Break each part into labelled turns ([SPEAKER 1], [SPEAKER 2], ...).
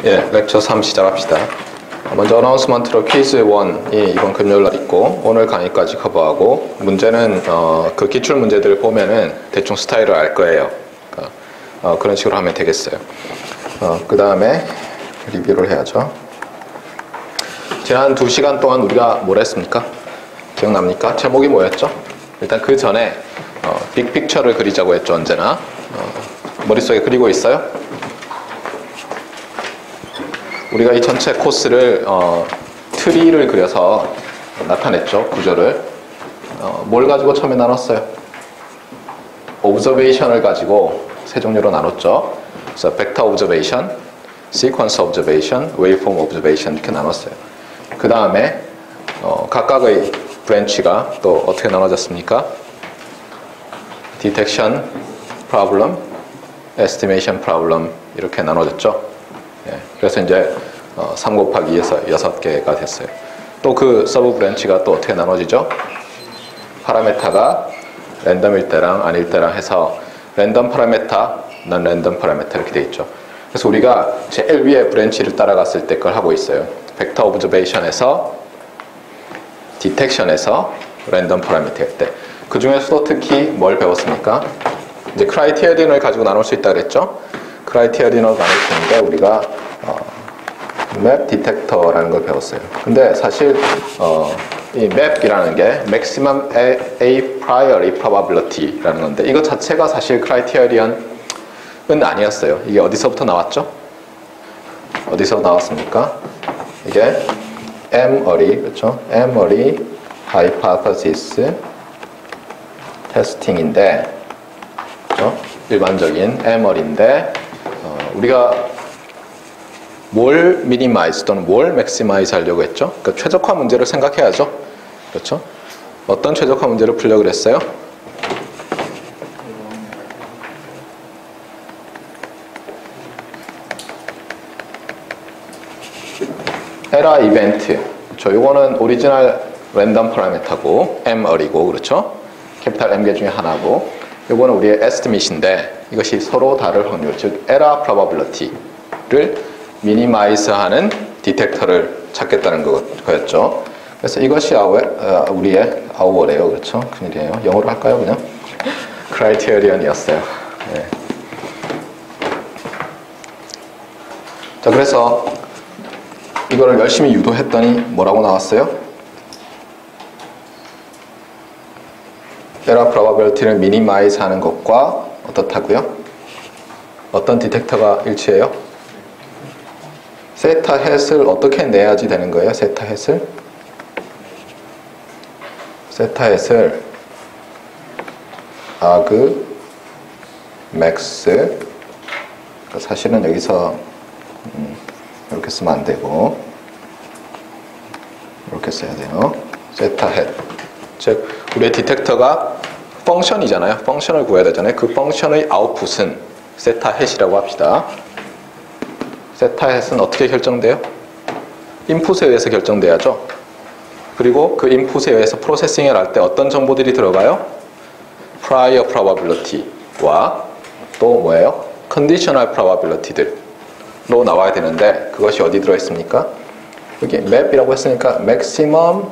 [SPEAKER 1] 예, 렉처 3 시작합시다. 먼저 어나운스먼트로 퀴즈 1이 이번 금요일날 있고 오늘 강의까지 커버하고 문제는 그 기출 문제들을 보면은 대충 스타일을 알 거예요. 그런 식으로 하면 되겠어요. 그 다음에 리뷰를 해야죠. 지난 2시간 동안 우리가 뭘 했습니까? 기억납니까? 제목이 뭐였죠? 일단 그 전에 빅픽처를 그리자고 했죠. 언제나 머릿속에 그리고 있어요? 우리가 이 전체 코스를 트리를 그려서 나타냈죠. 구조를. 뭘 가지고 처음에 나눴어요? 오브저베이션을 가지고 세 종류로 나눴죠. 그래서 벡터 오브저베이션, 시퀀스 오브저베이션, 웨이폼 오브저베이션 이렇게 나눴어요. 그 다음에 각각의 브랜치가 또 어떻게 나눠졌습니까? 디텍션 프로블럼, 에스티메이션 프로블럼 이렇게 나눠졌죠. 예, 그래서 이제 3 곱하기 2에서 6개가 됐어요. 또 그 서브 브랜치가 또 어떻게 나눠지죠? 파라메타가 랜덤일 때랑 아닐 때랑 해서 랜덤 파라메타, 넌 랜덤 파라메타 이렇게 돼 있죠. 그래서 우리가 제일 위에 브랜치를 따라갔을 때 걸 하고 있어요. 벡터 오브저베이션에서 디텍션에서 랜덤 파라미터일 때. 그 중에서도 특히 뭘 배웠습니까? 이제 크라이테리언을 가지고 나눌 수 있다 그랬죠. 크라이테리언을 나눌 수 있는데 우리가 맵 디텍터라는 걸 배웠어요. 근데 사실 이 맵이라는 게 maximum a priori probability라는 건데 이거 자체가 사실 크라이테리언은 아니었어요. 이게 어디서부터 나왔죠? 어디서 나왔습니까? 이게 에머리, 그렇죠? 에머리 하이포테시스 테스팅인데, 그렇죠? 일반적인 에머리인데 우리가 뭘 미니마이즈 또는 뭘 맥시마이즈 하려고 했죠? 그러니까 최적화 문제를 생각해야죠. 그렇죠? 어떤 최적화 문제를 풀려고 그랬어요? 에러 이벤트. 그렇죠? 요거는 오리지널 랜덤 파라미터고 M어리고, 그렇죠? 캐피탈 M개 중에 하나고, 요거는 우리의 에스티밋인데 이것이 서로 다를 확률, 즉 에러 프로바빌리티를 미니마이즈하는 디텍터를 찾겠다는 거였죠. 그래서 이것이 우리의 아우어래요. 그렇죠? 큰일이에요. 영어로 할까요? 그냥? 크라이테리언이었어요. 네. 자, 그래서 이거를 열심히 유도했더니 뭐라고 나왔어요? 에러 프로바빌리티를 미니마이즈 하는 것과 어떻다고요? 어떤 디텍터가 일치해요? 세타 햇을 어떻게 내야지 되는 거예요? 세타 햇을? 세타 햇을 아그 맥스, 사실은 여기서 이렇게 쓰면 안 되고 이렇게 써야 돼요. 세타 햇, 즉 우리의 디텍터가 펑션이잖아요. 펑션을 구해야 되잖아요. 그 펑션의 아웃풋은 세타 햇이라고 합시다. 세타 햇은 어떻게 결정돼요? 인풋에 의해서 결정돼야죠. 그리고 그 인풋에 의해서 프로세싱을 할 때 어떤 정보들이 들어가요? prior probability와 또 뭐예요? conditional probability들로 나와야 되는데 그것이 어디 들어있습니까? 여기 map이라고 했으니까 maximum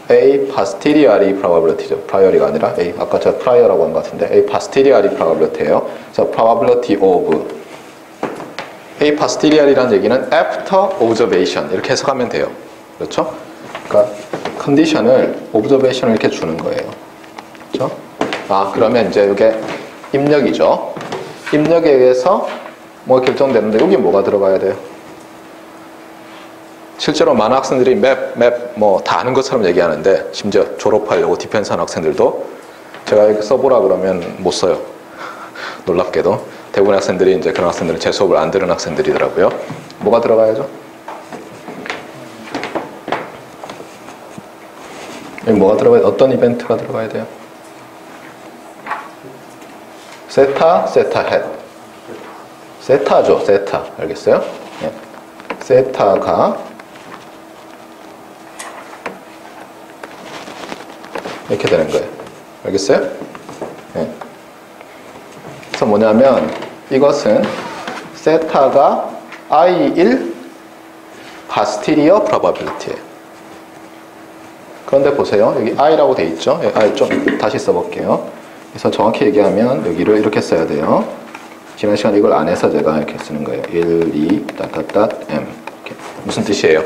[SPEAKER 1] a posteriori probability죠. prior이가 아니라 a, 아까 제가 prior라고 한 것 같은데 a posteriori probability예요. 그래서 probability of A posteriori라는 얘기는 after observation 이렇게 해석하면 돼요. 그렇죠? 그러니까 컨디션을 observation을 이렇게 주는 거예요. 그렇죠? 그러면 이제 이게 입력이죠. 입력에 의해서 뭐 결정되는데 여기 뭐가 들어가야 돼요? 실제로 많은 학생들이 맵 뭐 다 아는 것처럼 얘기하는데 심지어 졸업하려고 디펜스 하는 학생들도 제가 이거 써보라 그러면 못 써요. 놀랍게도. 대부분 학생들이 이제 그런 학생들은 제 수업을 안 들은 학생들이더라고요. 뭐가 들어가야죠? 여기 뭐가 들어가야 돼요? 어떤 이벤트가 들어가야 돼요? 세타 햇. 세타죠, 세타. 알겠어요? 네. 세타가 이렇게 되는 거예요. 알겠어요? 네. 그래서 뭐냐면 이것은 세타가 I1 posterior probability예요. 그런데 보세요. 여기 I라고 돼 있죠? I 좀 다시 써볼게요. 그래서 정확히 얘기하면 여기를 이렇게 써야 돼요. 지난 시간에 이걸 안 해서 제가 이렇게 쓰는 거예요. 1, 2, m. 이렇게. 무슨 뜻이에요?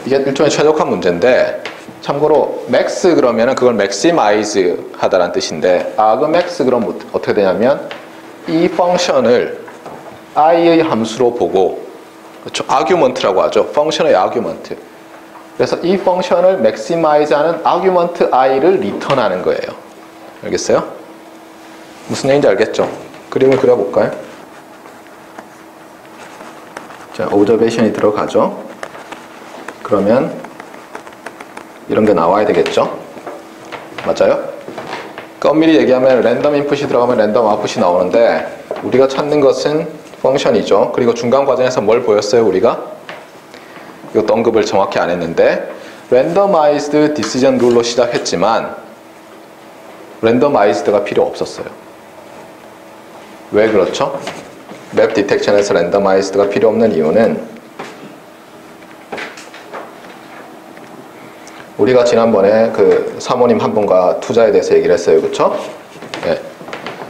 [SPEAKER 1] 이게 일종의 최적화 문제인데, 참고로 max 그러면은 그걸 maximize 하다라는 뜻인데, argmax 그럼 어떻게 되냐면 이 펑션을 i의 함수로 보고, 그렇죠? argument라고 하죠. 펑션의 argument. 그래서 이 펑션을 maximize 하는 argument i를 리턴하는 거예요. 알겠어요? 무슨 얘기인지 알겠죠? 그림을 그려볼까요? 자, observation이 들어가죠. 그러면 이런 게 나와야 되겠죠? 맞아요? 그러니까 엄밀히 얘기하면 랜덤 인풋이 들어가면 랜덤 아웃풋이 나오는데, 우리가 찾는 것은 펑션이죠. 그리고 중간 과정에서 뭘 보였어요, 우리가? 이것도 언급을 정확히 안 했는데, randomized decision rule로 시작했지만 randomized가 필요 없었어요. 왜 그렇죠? 맵 디텍션에서 randomized가 필요 없는 이유는, 우리가 지난번에 그 사모님 한 분과 투자에 대해서 얘기를 했어요. 그렇죠? 네.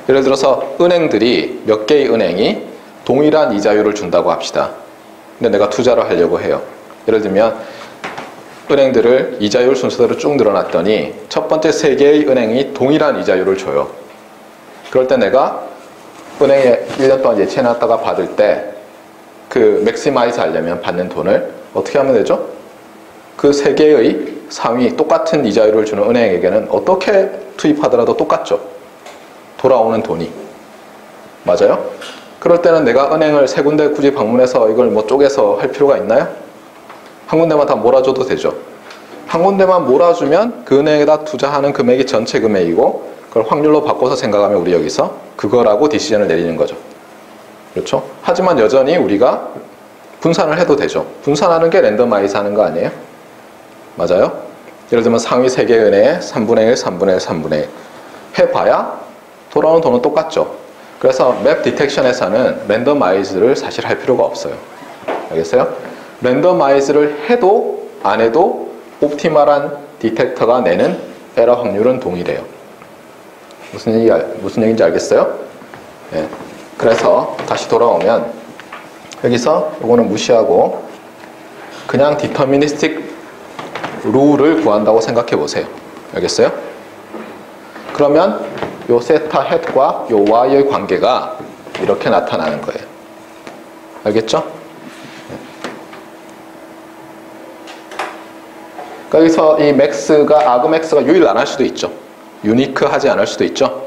[SPEAKER 1] 예를 들어서 은행들이 몇 개의 은행이 동일한 이자율을 준다고 합시다. 근데 내가 투자를 하려고 해요. 예를 들면 은행들을 이자율 순서대로 쭉 늘어났더니 첫 번째 3개의 은행이 동일한 이자율을 줘요. 그럴 때 내가 은행에 1년 동안 예치해놨다가 받을 때 그 맥시마이즈 하려면 받는 돈을 어떻게 하면 되죠? 그 3개의 상위 똑같은 이자율을 주는 은행에게는 어떻게 투입하더라도 똑같죠. 돌아오는 돈이. 맞아요? 그럴 때는 내가 은행을 3군데 굳이 방문해서 이걸 뭐 쪼개서 할 필요가 있나요? 한 군데만 다 몰아줘도 되죠. 한 군데만 몰아주면 그 은행에다 투자하는 금액이 전체 금액이고, 그걸 확률로 바꿔서 생각하면 우리 여기서 그거라고 디시전을 내리는 거죠. 그렇죠? 하지만 여전히 우리가 분산을 해도 되죠. 분산하는 게 랜덤아이즈 하는 거 아니에요? 맞아요? 예를 들면 상위 3개 은행에 3분의 1, 3분의 1, 3분의 1 해봐야 돌아오는 돈은 똑같죠. 그래서 맵 디텍션에서는 랜덤아이즈를 사실 할 필요가 없어요. 알겠어요? 랜덤아이즈를 해도 안 해도 옵티멀한 디텍터가 내는 에러 확률은 동일해요. 무슨 얘기인지 알겠어요? 네. 그래서 다시 돌아오면 여기서 이거는 무시하고 그냥 디터미니스틱 룰을 구한다고 생각해 보세요. 알겠어요? 그러면 요 세타 헷과 요 y의 관계가 이렇게 나타나는 거예요. 알겠죠? 여기서 이 맥스가 아그맥스가 유일 안 할 수도 있죠. 유니크 하지 않을 수도 있죠.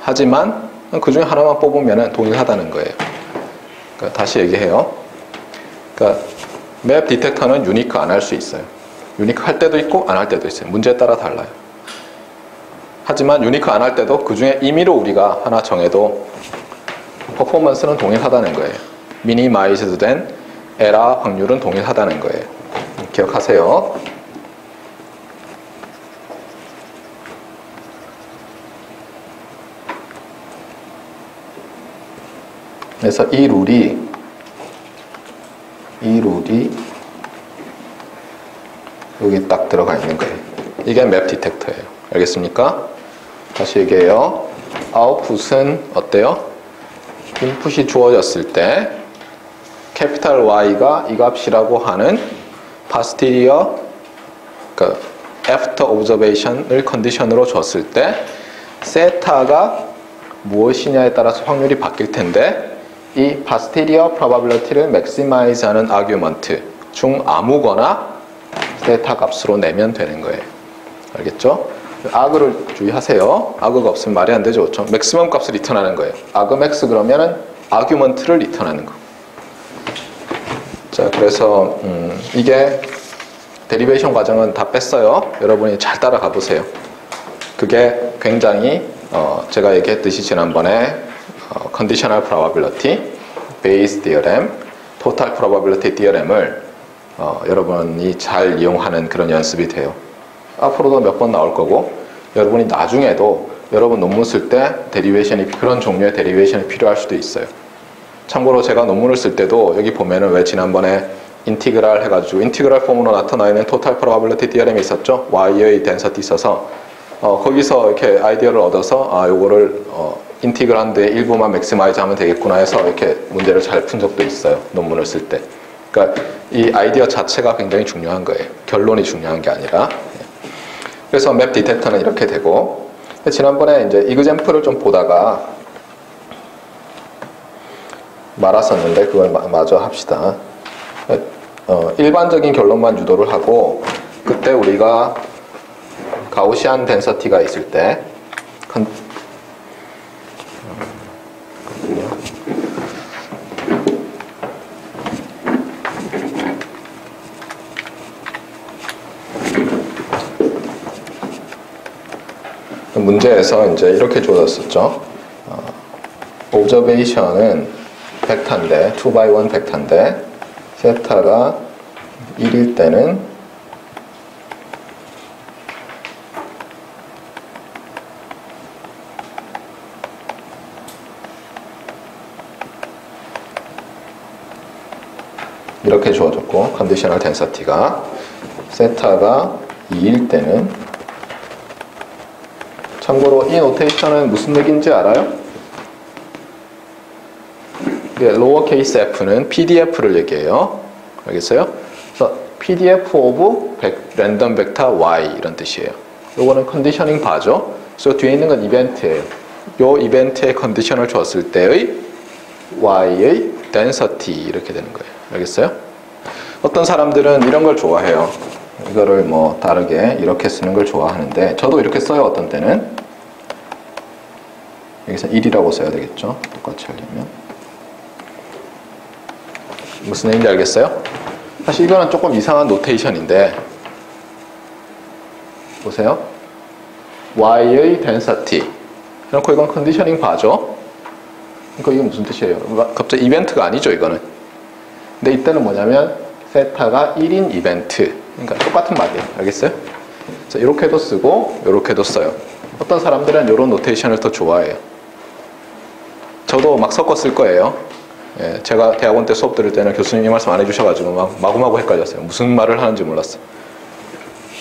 [SPEAKER 1] 하지만 그 중에 하나만 뽑으면 동일하다는 거예요. 그러니까 다시 얘기해요. 그러니까 맵 디텍터는 유니크 안 할 수 있어요. 유니크 할 때도 있고 안 할 때도 있어요. 문제에 따라 달라요. 하지만 유니크 안 할 때도 그 중에 임의로 우리가 하나 정해도 퍼포먼스는 동일하다는 거예요. 미니마이즈드 된 에러 확률은 동일하다는 거예요. 기억하세요. 그래서 이 룰이 여기 딱 들어가 있는 거예요. 이게 맵 디텍터예요. 알겠습니까? 다시 얘기해요. 아웃풋은 어때요? 인풋이 주어졌을 때 캐피탈 Y가 이 값이라고 하는 posterior, 그러니까 after observation을 컨디션으로 줬을 때 세타가 무엇이냐에 따라서 확률이 바뀔 텐데, 이 posterior probability를 maximize 하는 argument 중 아무거나 세타 값으로 내면 되는 거예요. 알겠죠? 아그를 주의하세요. 아그가 없으면 말이 안 되죠. 그렇죠? 맥시멈 값을 리턴하는 거예요. 아그맥스 그러면은 아규먼트를 리턴하는 거. 자, 그래서 이게 데리베이션 과정은 다 뺐어요. 여러분이 잘 따라가 보세요. 그게 굉장히 제가 얘기했듯이 지난번에 conditional probability, Bayes theorem, total probability theorem을 여러분이 잘 이용하는 그런 연습이 돼요. 앞으로도 몇 번 나올 거고, 여러분이 나중에도 여러분 논문 쓸 때 데리베이션이, 그런 종류의 데리베이션이 필요할 수도 있어요. 참고로 제가 논문을 쓸 때도 여기 보면은 왜 지난번에 인티그랄 해가지고 인티그랄 폼으로 나타나 있는 토탈 프로바빌리티 디어렘이 있었죠. y의 덴서티 있어서 거기서 이렇게 아이디어를 얻어서 요거를 인티그란드의 일부만 맥시마이즈 하면 되겠구나 해서 이렇게 문제를 잘 푼 적도 있어요. 논문을 쓸 때. 그러니까 이 아이디어 자체가 굉장히 중요한 거예요. 결론이 중요한 게 아니라. 그래서 맵 디텍터는 이렇게 되고, 지난번에 이제 이그젬플을 좀 보다가 말았었는데 그걸 마저 합시다. 일반적인 결론만 유도를 하고, 그때 우리가 가우시안 덴서티가 있을 때 문제에서 이제 이렇게 주어졌었죠. observation은 벡터인데 2x1 벡터인데 세타가 1일 때는 이렇게 주어졌고, 컨디셔널 덴서티가 세타가 2일 때는, 참고로 이 노테이션은 무슨 얘기인지 알아요? 로어 케이스 f는 pdf를 얘기해요. 알겠어요? 그래서 pdf of 랜덤 벡터 y 이런 뜻이에요. 요거는 컨디셔닝 바죠. 그래서 뒤에 있는 건 이벤트예요. 요 이벤트의 컨디션을 줬을 때의 y의 density 이렇게 되는 거예요. 알겠어요? 어떤 사람들은 이런 걸 좋아해요. 이거를 뭐 다르게 이렇게 쓰는 걸 좋아하는데, 저도 이렇게 써요. 어떤 때는 여기서 1이라고 써야 되겠죠. 똑같이 하려면. 무슨 얘기인지 알겠어요? 사실 이거는 조금 이상한 노테이션인데, 보세요. y의 density 해놓고 이건 컨디셔닝 바죠. 그러니까 이게 무슨 뜻이에요? 갑자기 이벤트가 아니죠, 이거는. 근데 이때는 뭐냐면 세타가 1인 이벤트. 그러니까 똑같은 말이에요. 알겠어요? 그래서 이렇게도 쓰고 이렇게도 써요. 어떤 사람들은 이런 노테이션을 더 좋아해요. 저도 막 섞어 쓸 거예요. 예, 제가 대학원 때 수업 들을 때는 교수님이 말씀 안 해주셔가지고 막 마구마구 헷갈렸어요. 무슨 말을 하는지 몰랐어요.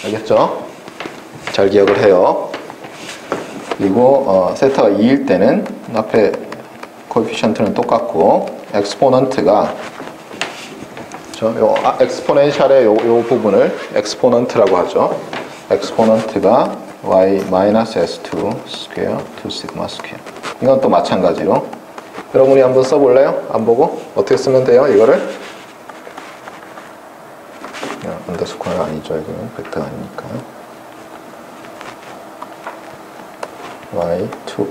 [SPEAKER 1] 알겠죠? 잘 기억을 해요. 그리고 세타가 2일 때는 앞에 코에피션트는 똑같고, 엑스포넌트가 엑스포넨셜의 요 부분을 엑스포넌트라고 하죠. 엑스포넌트가 y-s2 스퀘어 2 시그마 스퀘어. 이건 또 마찬가지로. 여러분이 한번 써볼래요? 안 보고? 어떻게 쓰면 돼요? 이거를? 언더스코어가 아니죠. 이거는 벡터가 아니니까. y2.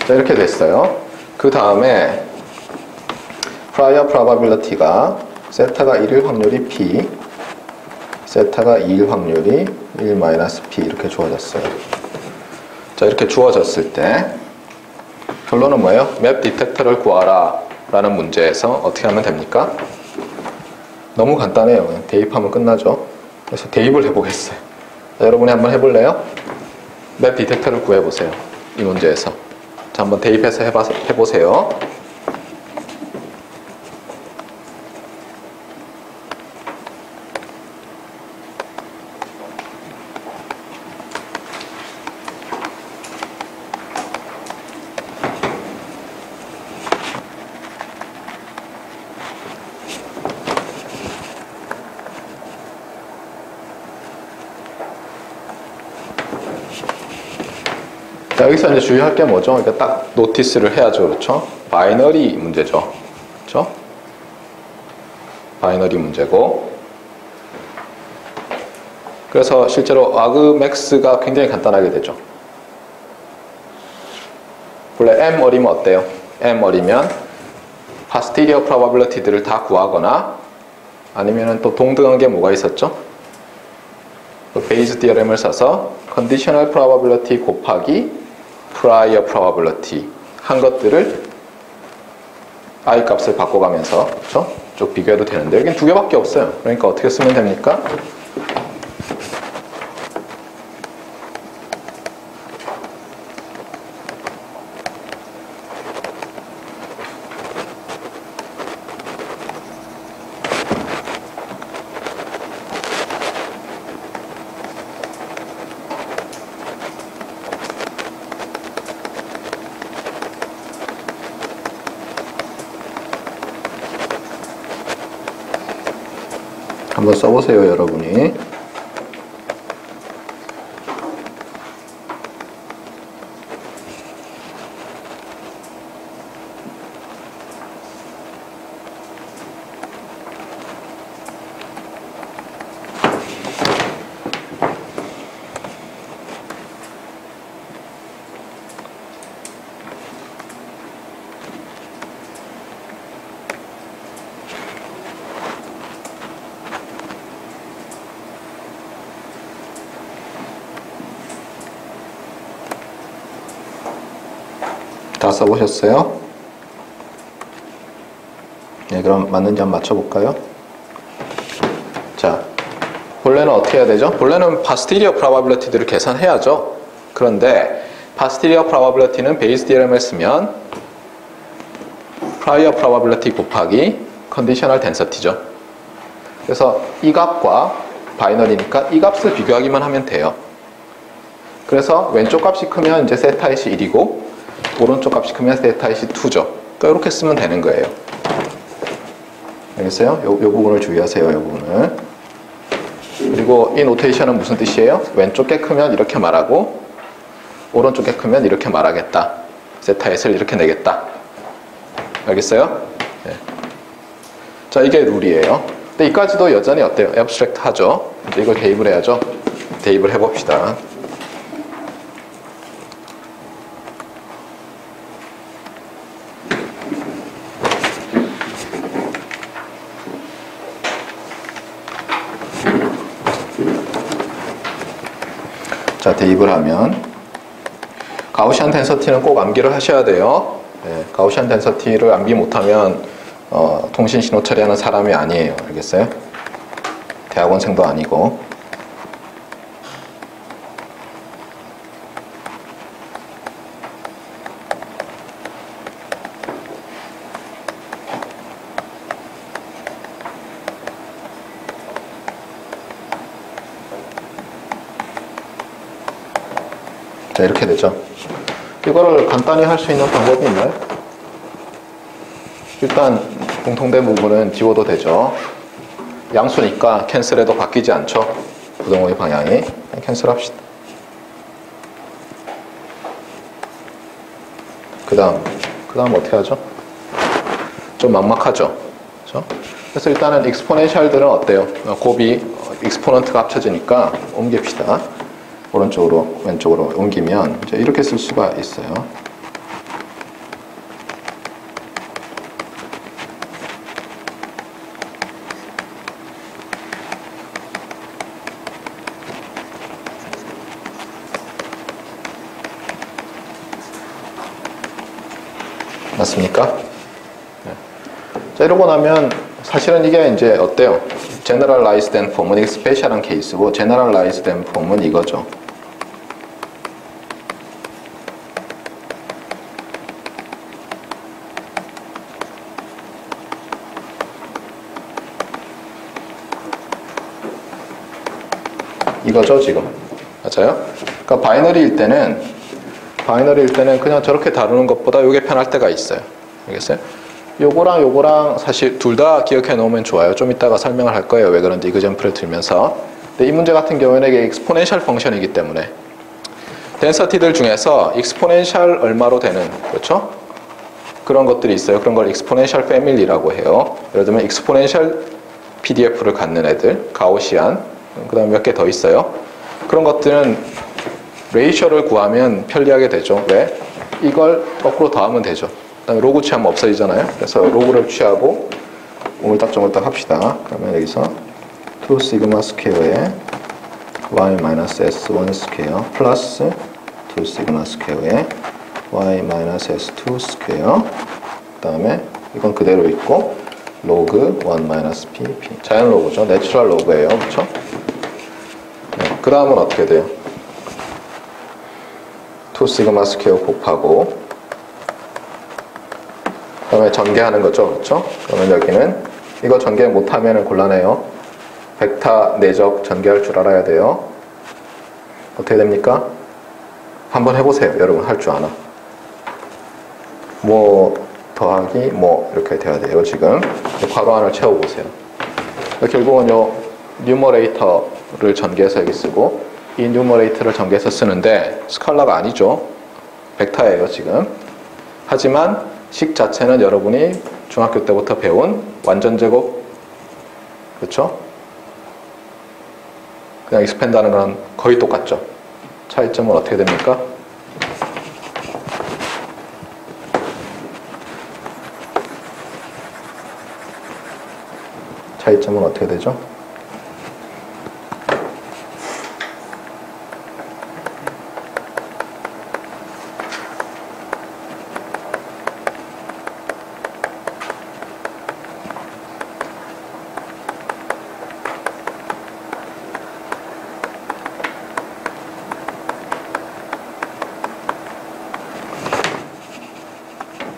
[SPEAKER 1] 자, 이렇게 됐어요. 그 다음에 prior probability가 세타가 1일 확률이 p, 세타가 2일 확률이 1-p 이렇게 주어졌어요. 자, 이렇게 주어졌을 때 결론은 뭐예요? 맵 디텍터를 구하라 라는 문제에서 어떻게 하면 됩니까? 너무 간단해요. 그냥 대입하면 끝나죠. 그래서 대입을 해보겠어요. 자, 여러분이 한번 해볼래요? 맵 디텍터를 구해보세요. 이 문제에서. 자, 한번 대입해서 해보세요. 자, 여기서 이제 주의할 게 뭐죠? 그러니까 딱 노티스를 해야죠. 그렇죠? 바이너리 문제죠. 그렇죠? 바이너리 문제고. 그래서 실제로 아그맥스가 굉장히 간단하게 되죠. 원래 M 어리면 어때요? M 어리면 파스티리어 프로바빌리티들을 다 구하거나 아니면 또 동등한 게 뭐가 있었죠? 베이즈 디어렘을 써서 컨디셔널 프로바빌리티 곱하기 prior probability 한 것들을 i 값을 바꿔가면서, 그렇죠? 쭉 비교해도 되는데 여긴 두 개밖에 없어요. 그러니까 어떻게 쓰면 됩니까? 한번 써보세요, 여러분이. 다 써보셨어요? 네, 그럼 맞는지 한번 맞춰볼까요? 자, 본래는 어떻게 해야 되죠? 본래는 posterior probability들을 계산해야죠. 그런데 posterior probability는 베이스 디어럼을 쓰면 prior probability 곱하기 conditional density죠. 그래서 이 값과 바이너리니까 이 값을 비교하기만 하면 돼요. 그래서 왼쪽 값이 크면 이제 세타잇이 1이고 오른쪽 값이 크면 세타잇이 2죠. 그러니까 이렇게 쓰면 되는 거예요. 알겠어요? 요 부분을 주의하세요. 요 부분을. 그리고 이 노테이션은 무슨 뜻이에요? 왼쪽 게 크면 이렇게 말하고 오른쪽 게 크면 이렇게 말하겠다. 세타잇을 이렇게 내겠다. 알겠어요? 네. 자, 이게 룰이에요. 근데 이까지도 여전히 어때요? 애브스트랙트 하죠? 이제 이걸 대입을 해야죠. 대입을 해봅시다. 자, 대입을 하면 가우시안 덴서티는 꼭 암기를 하셔야 돼요. 네, 가우시안 덴서티를 암기 못하면 통신 신호 처리하는 사람이 아니에요. 알겠어요? 대학원생도 아니고. 자, 이렇게 되죠. 이거를 간단히 할 수 있는 방법이 있나요? 일단 공통된 부분은 지워도 되죠. 양수니까 캔슬해도 바뀌지 않죠. 부등호의 방향이. 캔슬합시다. 그 다음 어떻게 하죠? 좀 막막하죠. 그렇죠? 그래서 일단은 익스포넨셜들은 어때요? 곱이 익스포넌트가 합쳐지니까 옮깁시다. 오른쪽으로 왼쪽으로 옮기면 이제 이렇게 쓸 수가 있어요. 맞습니까? 네. 자, 이러고 나면 사실은 이게 이제 어때요? generalized and form은 이게 스페셜한 케이스고 generalized and form은 이거죠. 이거죠, 지금. 맞아요? 그러니까 바이너리일 때는 그냥 저렇게 다루는 것보다 이게 편할 때가 있어요. 알겠어요? 요거랑 사실 둘 다 기억해 놓으면 좋아요. 좀 이따가 설명을 할 거예요. 왜 그런지 이그젠플을 들면서. 근데 이 문제 같은 경우에는 이게 익스포넨셜 펑션이기 때문에 덴서티들 중에서 익스포넨셜 얼마로 되는, 그렇죠? 그런 것들이 있어요. 그런 걸 익스포넨셜 패밀리라고 해요. 예를 들면 익스포넨셜 PDF를 갖는 애들, 가우시안, 그 다음에 몇 개 더 있어요. 그런 것들은 레이셔를 구하면 편리하게 되죠. 왜? 이걸 거꾸로 더하면 되죠. 그 다음에 로그 취하면 없어지잖아요. 그래서 로그를 취하고 오물딱저물딱 합시다. 그러면 여기서 2 시그마 스퀘어에 y-s1 스퀘어 플러스 2 시그마 스퀘어에 y-s2 스퀘어, 그 다음에 이건 그대로 있고 로그 1-pp 자연 로그죠. 내추럴 로그예요. 그렇죠? 네, 그 다음은 어떻게 돼요? 2 시그마 스퀘어 곱하고 그 다음에 전개하는 거죠. 그렇죠? 그러면 여기는 이거 전개 못하면 곤란해요. 벡터 내적 전개할 줄 알아야 돼요. 어떻게 됩니까? 한번 해보세요. 여러분 할 줄 아나? 뭐 더하기 뭐 이렇게 돼야 돼요. 지금 괄호 안을 채워보세요. 결국은 요 뉴머레이터를 전개해서 여기 쓰고 이 뉴머레이터를 전개해서 쓰는데 스칼라가 아니죠. 벡터예요 지금. 하지만 식 자체는 여러분이 중학교 때부터 배운 완전제곱, 그렇죠? 그냥 익스펜드하는 거랑 거의 똑같죠. 차이점은 어떻게 됩니까? 차이점은 어떻게 되죠?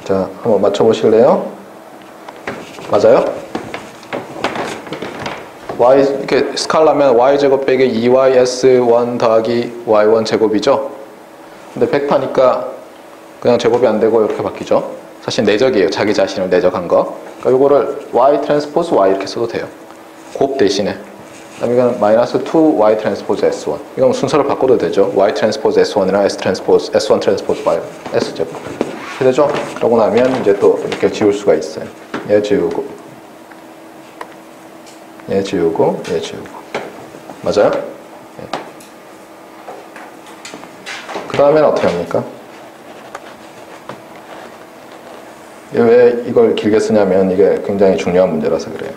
[SPEAKER 1] 자, 한번 맞춰보실래요? 맞아요? y, 이렇게 스칼라면 y제곱 빼기 2ys1 더하기 y1 제곱이죠? 근데 벡터니까 그냥 제곱이 안 되고 이렇게 바뀌죠? 사실 내적이에요. 자기 자신을 내적한 거. 그러니까 이거를 y 트랜스포즈 y 이렇게 써도 돼요. 곱 대신에. 그다음에 이건 마이너스 2y 트랜스포즈 s1. 이건 순서를 바꿔도 되죠. y 트랜스포즈 s1이랑 s 트랜스포즈 s1 트랜스포즈 y s 제곱. 이렇게 되죠? 그러고 나면 이제 또 이렇게 지울 수가 있어요. 얘 지우고, 얘 지우고, 얘 지우고. 맞아요? 네. 그 다음에는 어떻게 합니까? 왜 이걸 길게 쓰냐면 이게 굉장히 중요한 문제라서 그래요.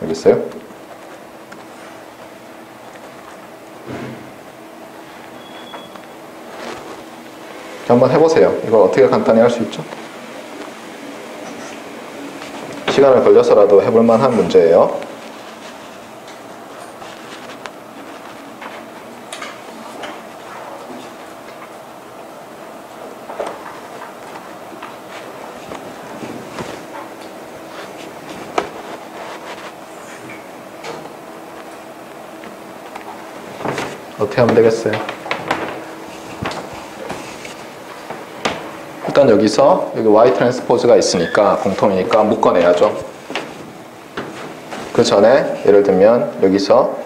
[SPEAKER 1] 알겠어요? 한번 해보세요. 이걸 어떻게 간단히 할 수 있죠? 시간을 걸려서라도 해볼 만한 문제예요. 어떻게 하면 되겠어요? 일단 여기서 여기 y 트랜스포즈가 있으니까 공통이니까 묶어내야죠. 그 전에 예를 들면 여기서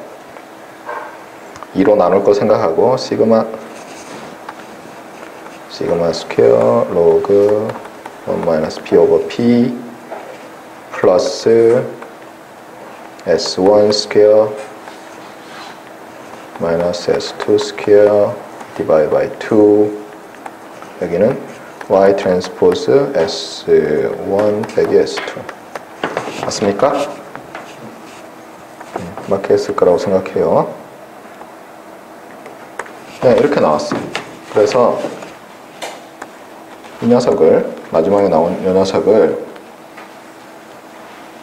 [SPEAKER 1] 2로 나눌 거 생각하고 시그마 스퀘어 로그 1 마이너스 p 오버 p 플러스 s1 스퀘어 마이너스 s2 스퀘어 디바이드 바이 2 여기는 y 트랜스포즈 s1 빼기 s2 맞습니까? 맞게 했을 거라고 생각해요. 네, 이렇게 나왔어요. 그래서 이 녀석을 마지막에 나온 이 녀석을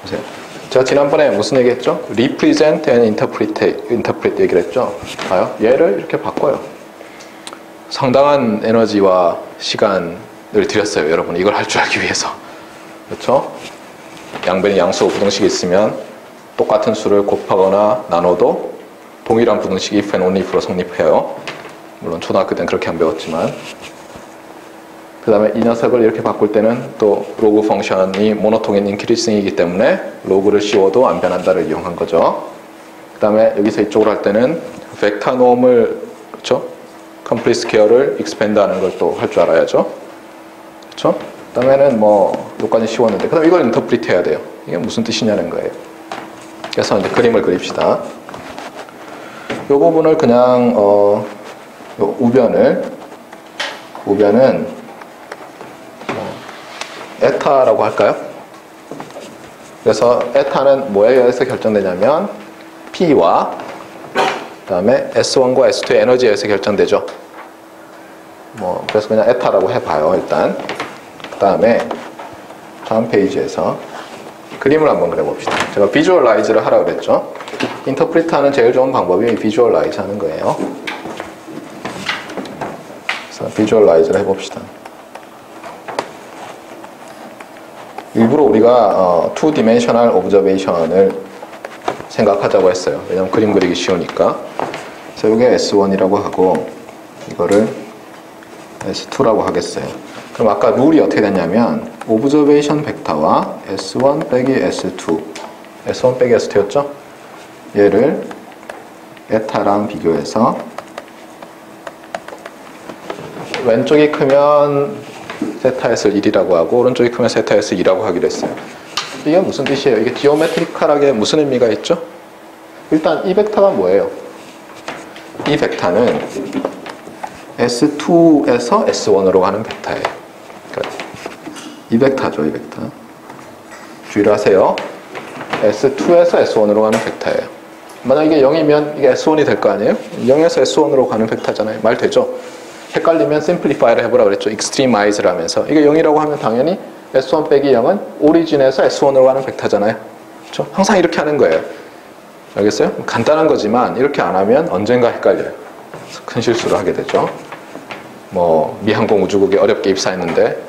[SPEAKER 1] 보세요. 제가 지난번에 무슨 얘기했죠? represent and interpret 얘기를 했죠. 봐요. 얘를 이렇게 바꿔요. 상당한 에너지와 시간을 들였어요. 여러분 이걸 할 줄 알기 위해서. 그렇죠? 양변에 양수가 부등식이 있으면 똑같은 수를 곱하거나 나눠도 동일한 부등식이 if and only if로 성립해요. 물론 초등학교 때는 그렇게 안 배웠지만. 그 다음에 이 녀석을 이렇게 바꿀 때는 또 로그 펑션이 모노톤인 인크리싱이기 때문에 로그를 씌워도 안 변한다를 이용한 거죠. 그 다음에 여기서 이쪽으로 할 때는 벡터 놈을 그렇죠? 컴플리트 스퀘어를 익스펜드 하는 걸 또 할 줄 알아야죠. 그렇죠? 그 다음에는 뭐 여기까지 씌웠는데 그 다음에 이걸 인터프리트 해야 돼요. 이게 무슨 뜻이냐는 거예요. 그래서 이제 그림을 그립시다. 이 부분을 그냥 요 우변은 에타라고 할까요? 그래서 에타는 뭐에 의해서 결정되냐면 P와 그 다음에 S1과 S2의 에너지에 의해서 결정되죠. 뭐 그래서 그냥 에타라고 해봐요. 일단 그 다음에 다음 페이지에서 그림을 한번 그려봅시다. 제가 비주얼라이즈를 하라고 그랬죠. 인터프리트 하는 제일 좋은 방법이 비주얼라이즈 하는 거예요. 그래서 비주얼라이즈를 해봅시다. 일부러 우리가 2디멘셔널 오브저베이션을 생각하자고 했어요. 왜냐면 그림 그리기 쉬우니까. 그래서 이게 S1이라고 하고 이거를 S2라고 하겠어요. 그럼 아까 룰이 어떻게 됐냐면 오브저베이션 벡터와 S1 빼기 S2 S1 빼기 S2였죠? 얘를 에타랑 비교해서 왼쪽이 크면 세타에서 1이라고 하고 오른쪽이 크면 세타에서 2라고 하기로 했어요. 이게 무슨 뜻이에요? 이게 지오메트리컬하게 무슨 의미가 있죠? 일단 이 벡터가 뭐예요? 이 벡터는 S2에서 S1으로 가는 벡터예요. 그러니까 이 벡터죠, 이 벡터. 주의를 하세요. S2에서 S1으로 가는 벡터예요. 만약 이게 0이면 이게 S1이 될 거 아니에요? 0에서 S1으로 가는 벡터잖아요. 말 되죠? 헷갈리면 심플리파이를 해보라 그랬죠. 익스트리마이즈를 하면서. 이게 0이라고 하면 당연히 S1 빼기 0은 오리진에서 S1으로 가는 벡터잖아요. 그렇죠? 항상 이렇게 하는 거예요. 알겠어요? 간단한 거지만 이렇게 안 하면 언젠가 헷갈려요. 큰 실수를 하게 되죠. 뭐 미항공 우주국에 어렵게 입사했는데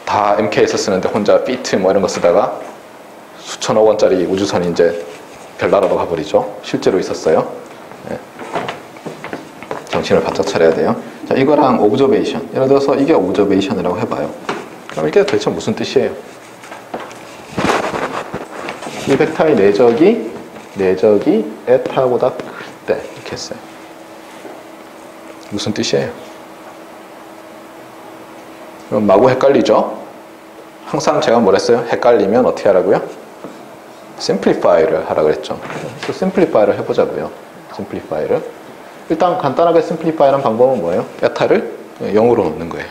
[SPEAKER 1] 다 MK에서 쓰는데 혼자 피트 뭐 이런 거 쓰다가 수천억 원짜리 우주선이 이제 별나라로 가버리죠. 실제로 있었어요. 네. 정신을 바짝 차려야 돼요. 자, 이거랑 오브저베이션. 예를 들어서 이게 오브저베이션이라고 해봐요. 그럼 이게 도대체 무슨 뜻이에요? 이 벡터의 내적이 에타보다 클 때 이렇게 했어요. 무슨 뜻이에요? 그럼 마구 헷갈리죠? 항상 제가 뭐랬어요? 헷갈리면 어떻게 하라고요? 심플리파이를 하라 그랬죠. 그래서 심플리파이를 해보자고요. 심플리파이를. 일단 간단하게 심플리파이하는 방법은 뭐예요? 에타를 0으로 놓는 거예요.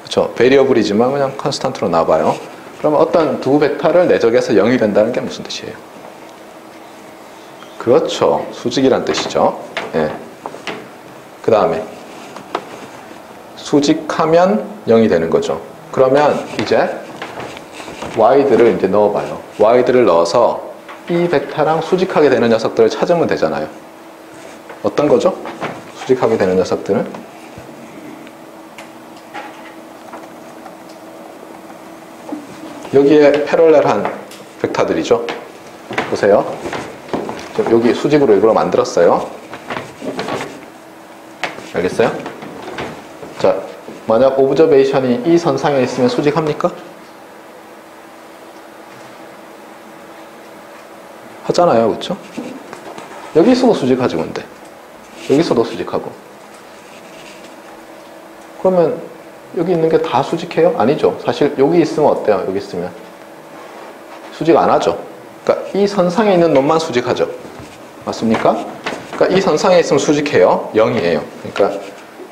[SPEAKER 1] 그렇죠? 베리어블이지만 그냥 컨스탄트로 놔봐요. 그러면 어떤 두 벡터를 내적에서 0이 된다는 게 무슨 뜻이에요? 그렇죠. 수직이란 뜻이죠. 예. 그 다음에 수직하면 0이 되는 거죠. 그러면 이제 y들을 이제 넣어봐요. y들을 넣어서 이 벡터랑 수직하게 되는 녀석들을 찾으면 되잖아요. 어떤 거죠? 수직하게 되는 녀석들은 여기에 패럴렐한 벡터들이죠. 보세요. 여기 수직으로 이걸 만들었어요. 알겠어요? 자, 만약 오브저베이션이 이 선상에 있으면 수직합니까? 하잖아요. 그렇죠? 여기서도 수직하지 근데. 여기서도 수직하고. 그러면 여기 있는 게 다 수직해요? 아니죠. 사실 여기 있으면 어때요? 여기 있으면 수직 안 하죠. 그러니까 이 선상에 있는 놈만 수직하죠. 맞습니까? 그러니까 이 선상에 있으면 수직해요. 0이에요. 그러니까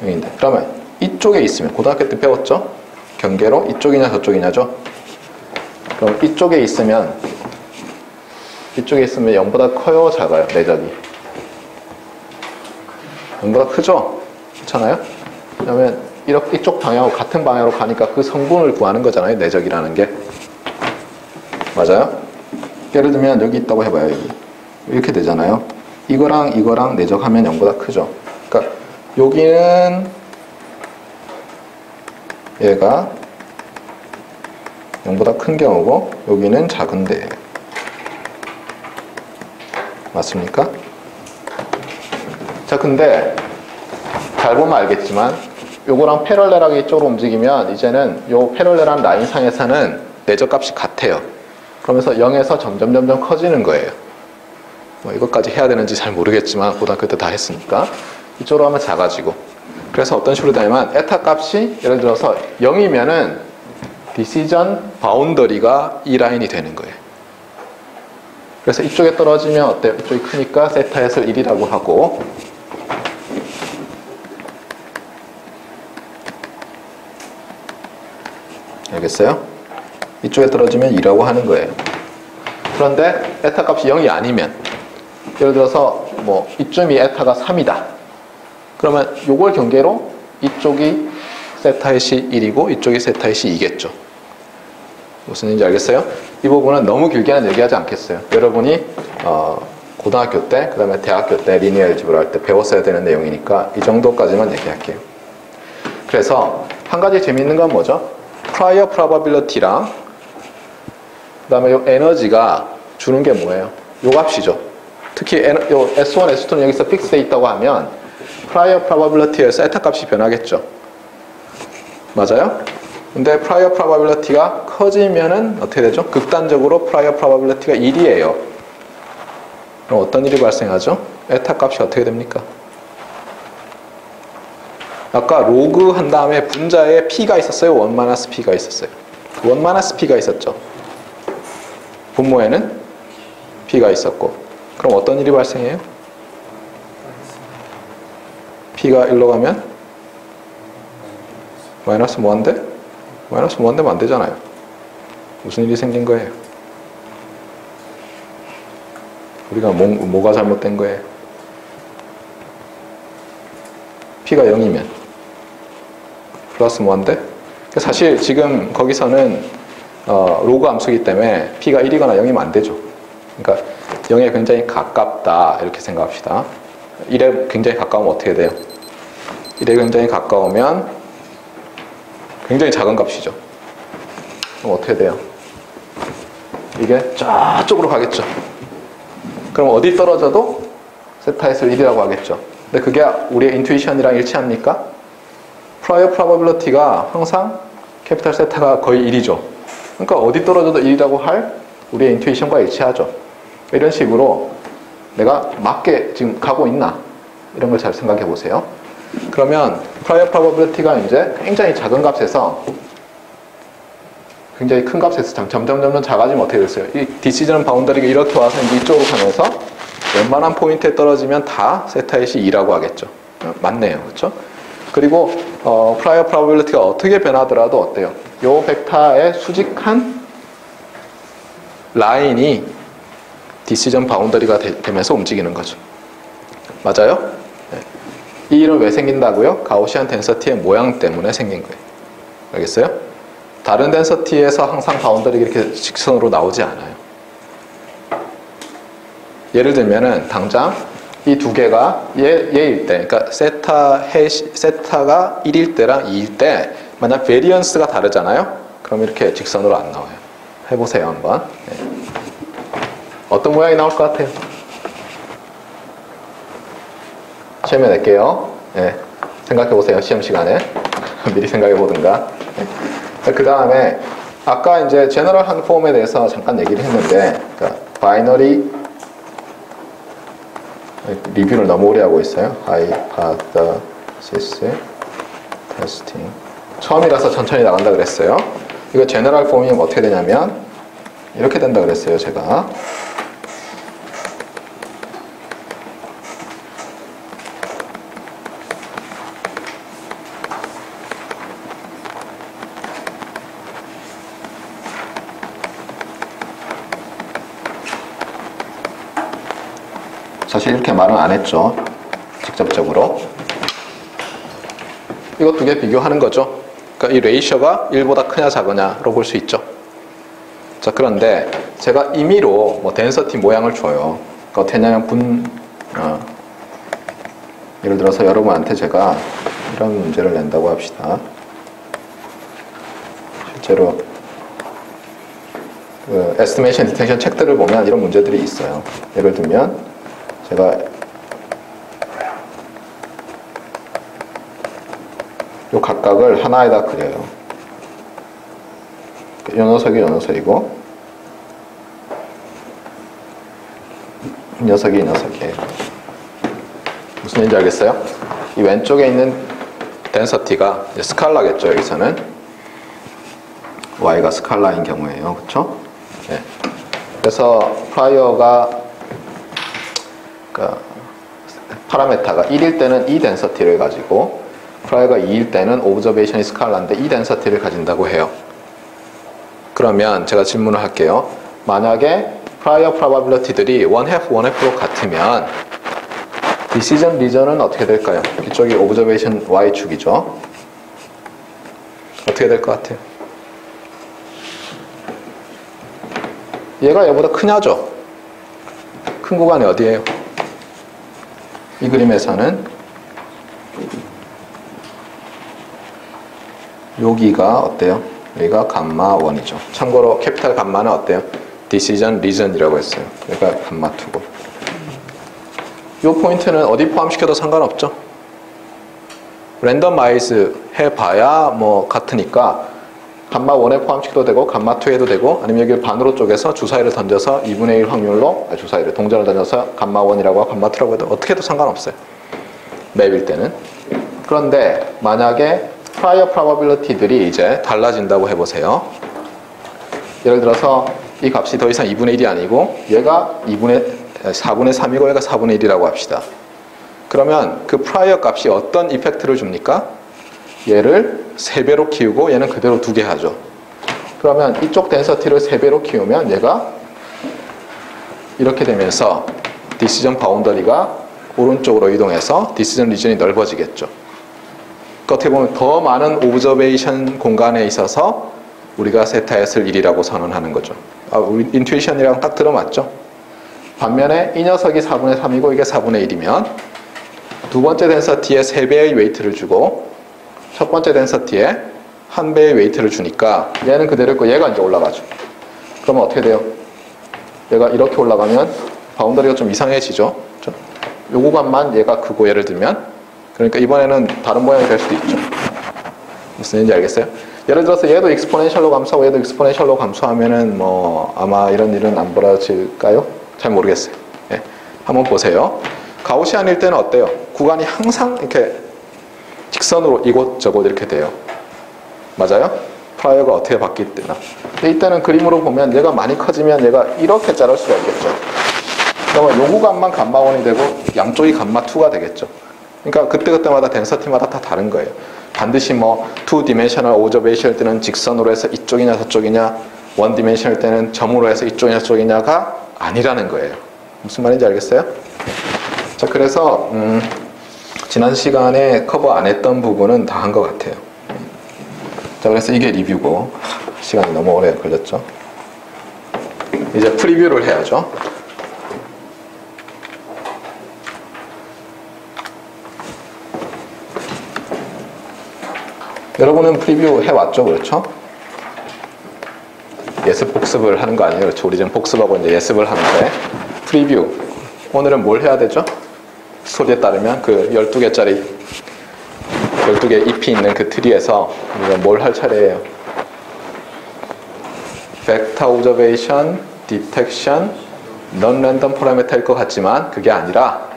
[SPEAKER 1] 0인데. 그러면 이쪽에 있으면 고등학교 때 배웠죠? 경계로 이쪽이냐 저쪽이냐죠? 그럼 이쪽에 있으면 0보다 커요? 작아요? 내적이 0보다 크죠? 그렇잖아요? 그러면 이쪽 방향하고 같은 방향으로 가니까 그 성분을 구하는 거잖아요. 내적이라는 게. 맞아요? 예를 들면 여기 있다고 해봐요. 여기. 이렇게 되잖아요. 이거랑 내적하면 0보다 크죠. 그러니까 여기는 얘가 0보다 큰 경우고 여기는 작은데 맞습니까? 자, 근데 잘 보면 알겠지만 요거랑 패럴렐하게 이쪽으로 움직이면 이제는 요 패럴렐한 라인상에서는 내적 값이 같아요. 그러면서 0에서 점점 커지는 거예요. 뭐 이것까지 해야 되는지 잘 모르겠지만 고등학교 때 다 했으니까 이쪽으로 하면 작아지고. 그래서 어떤 식으로 되냐면 에타 값이 예를 들어서 0이면은 디시전 바운더리가 이 라인이 되는 거예요. 그래서 이쪽에 떨어지면 어때요? 이쪽이 크니까 세타에서 1이라고 하고 알겠어요? 이쪽에 떨어지면 2라고 하는 거예요. 그런데 에타 값이 0이 아니면 예를 들어서 뭐 이쯤이 에타가 3이다. 그러면 요걸 경계로 이쪽이 세타의시 1이고 이쪽이 세타의시 2겠죠. 무슨 얘기인지 알겠어요? 이 부분은 너무 길게는 얘기하지 않겠어요. 여러분이 고등학교 때, 그 다음에 대학교 때 리니어 알gebra 할 때 배웠어야 되는 내용이니까 이 정도까지만 얘기할게요. 그래서 한 가지 재미있는 건 뭐죠? prior probability랑 그 다음에 요 에너지가 주는 게 뭐예요? 요 값이죠. 특히 요 S1, S2는 여기서 픽스되어 있다고 하면 prior probability에서 에타 값이 변하겠죠. 맞아요? 근데 prior probability가 커지면은 어떻게 되죠? 극단적으로 prior probability가 1이에요. 그럼 어떤 일이 발생하죠? 에타 값이 어떻게 됩니까? 아까 로그 한 다음에 분자에 p가 있었어요? 1-p가 있었어요? 1-p가 있었죠. 분모에는 p가 있었고. 그럼 어떤 일이 발생해요? p가 1로 가면 마이너스 뭐한데? 마이너스 뭐한데면 안 되잖아요. 무슨 일이 생긴 거예요? 우리가 뭐가 잘못된 거예요? p가 0이면 플러스 뭐한데? 사실 지금 거기서는 로그 함수이기 때문에 p가 1이거나 0이면 안 되죠. 그러니까 0에 굉장히 가깝다 이렇게 생각합시다. 1에 굉장히 가까우면 어떻게 돼요? 1에 굉장히 가까우면 굉장히 작은 값이죠. 그럼 어떻게 돼요? 이게 저쪽으로 가겠죠. 그럼 어디 떨어져도 세타에서 1이라고 하겠죠. 근데 그게 우리의 인투이션이랑 일치합니까? prior probability가 항상 캐피탈 세타가 거의 1이죠. 그러니까 어디 떨어져도 1이라고 할 우리의 인투이션과 일치하죠. 이런 식으로 내가 맞게 지금 가고 있나? 이런 걸 잘 생각해 보세요. 그러면 prior probability가 이제 굉장히 작은 값에서 굉장히 큰 값에서 점점 작아지면 어떻게 됐어요? 이 디시전 바운더리가 이렇게 와서 이제 이쪽으로 가면서 웬만한 포인트에 떨어지면 다 세타잇이 2라고 하겠죠. 맞네요. 그렇죠? 그리고 prior probability가 어떻게 변하더라도 어때요? 요 벡터의 수직한 라인이 디시전 바운더리가 되면서 움직이는 거죠. 맞아요? 네. 이 일은 왜 생긴다고요? 가우시안 덴서티의 모양 때문에 생긴 거예요. 알겠어요? 다른 덴서티에서 항상 바운더리가 이렇게 직선으로 나오지 않아요. 예를 들면은 당장 이 두 개가 얘일 때, 그러니까 세타가 1일 때랑 2일 때 만약 베리언스가 다르잖아요? 그럼 이렇게 직선으로 안 나와요. 해보세요 한번. 네. 어떤 모양이 나올 것 같아요? 시험에 낼게요. 네. 생각해보세요. 시험 시간에. 미리 생각해보든가. 네. 그 다음에 아까 이제 제너럴한 폼에 대해서 잠깐 얘기를 했는데, 그러니까 바이너리 리뷰를 너무 오래 하고 있어요. 하이파더시스 테스팅. 처음이라서 천천히 나간다 그랬어요. 이거 제너럴 폼이면 어떻게 되냐면 이렇게 된다 그랬어요. 제가 사실 이렇게 말은 안 했죠. 직접적으로. 이거 두 개 비교하는 거죠. 그러니까 이 레이셔가 1보다 크냐 작으냐로 볼 수 있죠. 자, 그런데 제가 임의로 뭐 덴서티 모양을 줘요. 그러니까 어떻게 했냐면 예를 들어서 여러분한테 제가 이런 문제를 낸다고 합시다. 실제로 그 에스티메이션 디텍션 책들을 보면 이런 문제들이 있어요. 예를 들면 제가 요 각각을 하나에다 그려요. 이 녀석이 이 녀석이고 이 녀석이 이 녀석이에요. 무슨 얘기인지 알겠어요? 이 왼쪽에 있는 덴서티가 스칼라겠죠. 여기서는 y가 스칼라인 경우에요. 그렇죠? 네. 그래서 프라이어가 그러니까 파라메타가 1일 때는 이 덴서티를 가지고 프라이어가 2일 때는 오브저베이션이 스칼라인데 이 덴서티를 가진다고 해요. 그러면 제가 질문을 할게요. 만약에 프라이어 프로바빌리티들이 1/2로 같으면 디시전 리전은 어떻게 될까요? 이쪽이 오브저베이션 Y축이죠. 어떻게 될 것 같아요? 얘가 얘보다 크냐죠? 큰 구간이 어디예요? 이 그림에서는 여기가 어때요? 여기가 감마 1이죠. 참고로 캐피탈 감마는 어때요? 디시전 리전이라고 했어요. 여기가 감마 2고. 이 포인트는 어디 포함시켜도 상관없죠. 랜덤마이즈 해봐야 뭐 같으니까 감마 1에 포함시켜도 되고 감마 2에도 되고 아니면 여기를 반으로 쪼개서 주사위를 던져서 2분의 1 확률로 주사위를 동전을 던져서 감마 1이라고 하고 감마 2라고 해도 어떻게 해도 상관없어요. 맵일 때는. 그런데 만약에 prior probability들이 이제 달라진다고 해보세요. 예를 들어서 이 값이 더 이상 2분의 1이 아니고 얘가 4분의 3이고 얘가 4분의 1이라고 합시다. 그러면 그 prior 값이 어떤 이펙트를 줍니까? 얘를 3배로 키우고 얘는 그대로 두게 하죠. 그러면 이쪽 덴서티를 3배로 키우면 얘가 이렇게 되면서 디시전 바운더리가 오른쪽으로 이동해서 디시전 리전이 넓어지겠죠. 그러니까 어떻게 보면 더 많은 오브저베이션 공간에 있어서 우리가 세타햇을 1이라고 선언하는 거죠. 우리 인투이션이랑 딱 들어맞죠? 반면에 이 녀석이 4분의 3이고 이게 4분의 1이면 두 번째 덴서티에 3배의 웨이트를 주고 첫 번째 덴서티에 1배의 웨이트를 주니까 얘는 그대로 있고 얘가 이제 올라가죠. 그러면 어떻게 돼요? 얘가 이렇게 올라가면 바운더리가 좀 이상해지죠. 그렇죠? 요 구간만 얘가 크고 예를 들면 그러니까 이번에는 다른 모양이 될 수도 있죠. 무슨 얘기인지 알겠어요? 예를 들어서 얘도 익스포넨셜로 감소하고 얘도 익스포넨셜로 감소하면은 뭐 아마 이런 일은 안 벌어질까요? 잘 모르겠어요. 예. 한번 보세요. 가우시안일 때는 어때요? 구간이 항상 이렇게 직선으로 이곳저곳 이렇게 돼요. 맞아요? 프라이어가 어떻게 바뀔 때나. 근데 이때는 그림으로 보면 얘가 많이 커지면 얘가 이렇게 자를 수가 있겠죠. 그러면 요 구간만 감마 1이 되고 양쪽이 감마 2가 되겠죠. 그러니까 그때그때마다 덴서티마다 다 다른 거예요. 반드시 뭐 2디멘셔널 오브저베이션일 때는 직선으로 해서 이쪽이냐 저쪽이냐 1디멘셔널일 때는 점으로 해서 이쪽이냐 저쪽이냐가 아니라는 거예요. 무슨 말인지 알겠어요? 자, 그래서 지난 시간에 커버 안 했던 부분은 다 한 것 같아요. 자, 그래서 이게 리뷰고 시간이 너무 오래 걸렸죠. 이제 프리뷰를 해야죠. 여러분은 프리뷰 해왔죠? 그렇죠? 예습 복습을 하는 거 아니에요? 그렇죠? 우리 지금 복습하고 이제 예습을 하는데 프리뷰 오늘은 뭘 해야 되죠? 소리에 따르면 그 12개짜리 12개 잎이 있는 그 트리에서 우리가 뭘 할 차례예요? 벡터 오브저베이션, 디텍션, non random parameter일 것 같지만 그게 아니라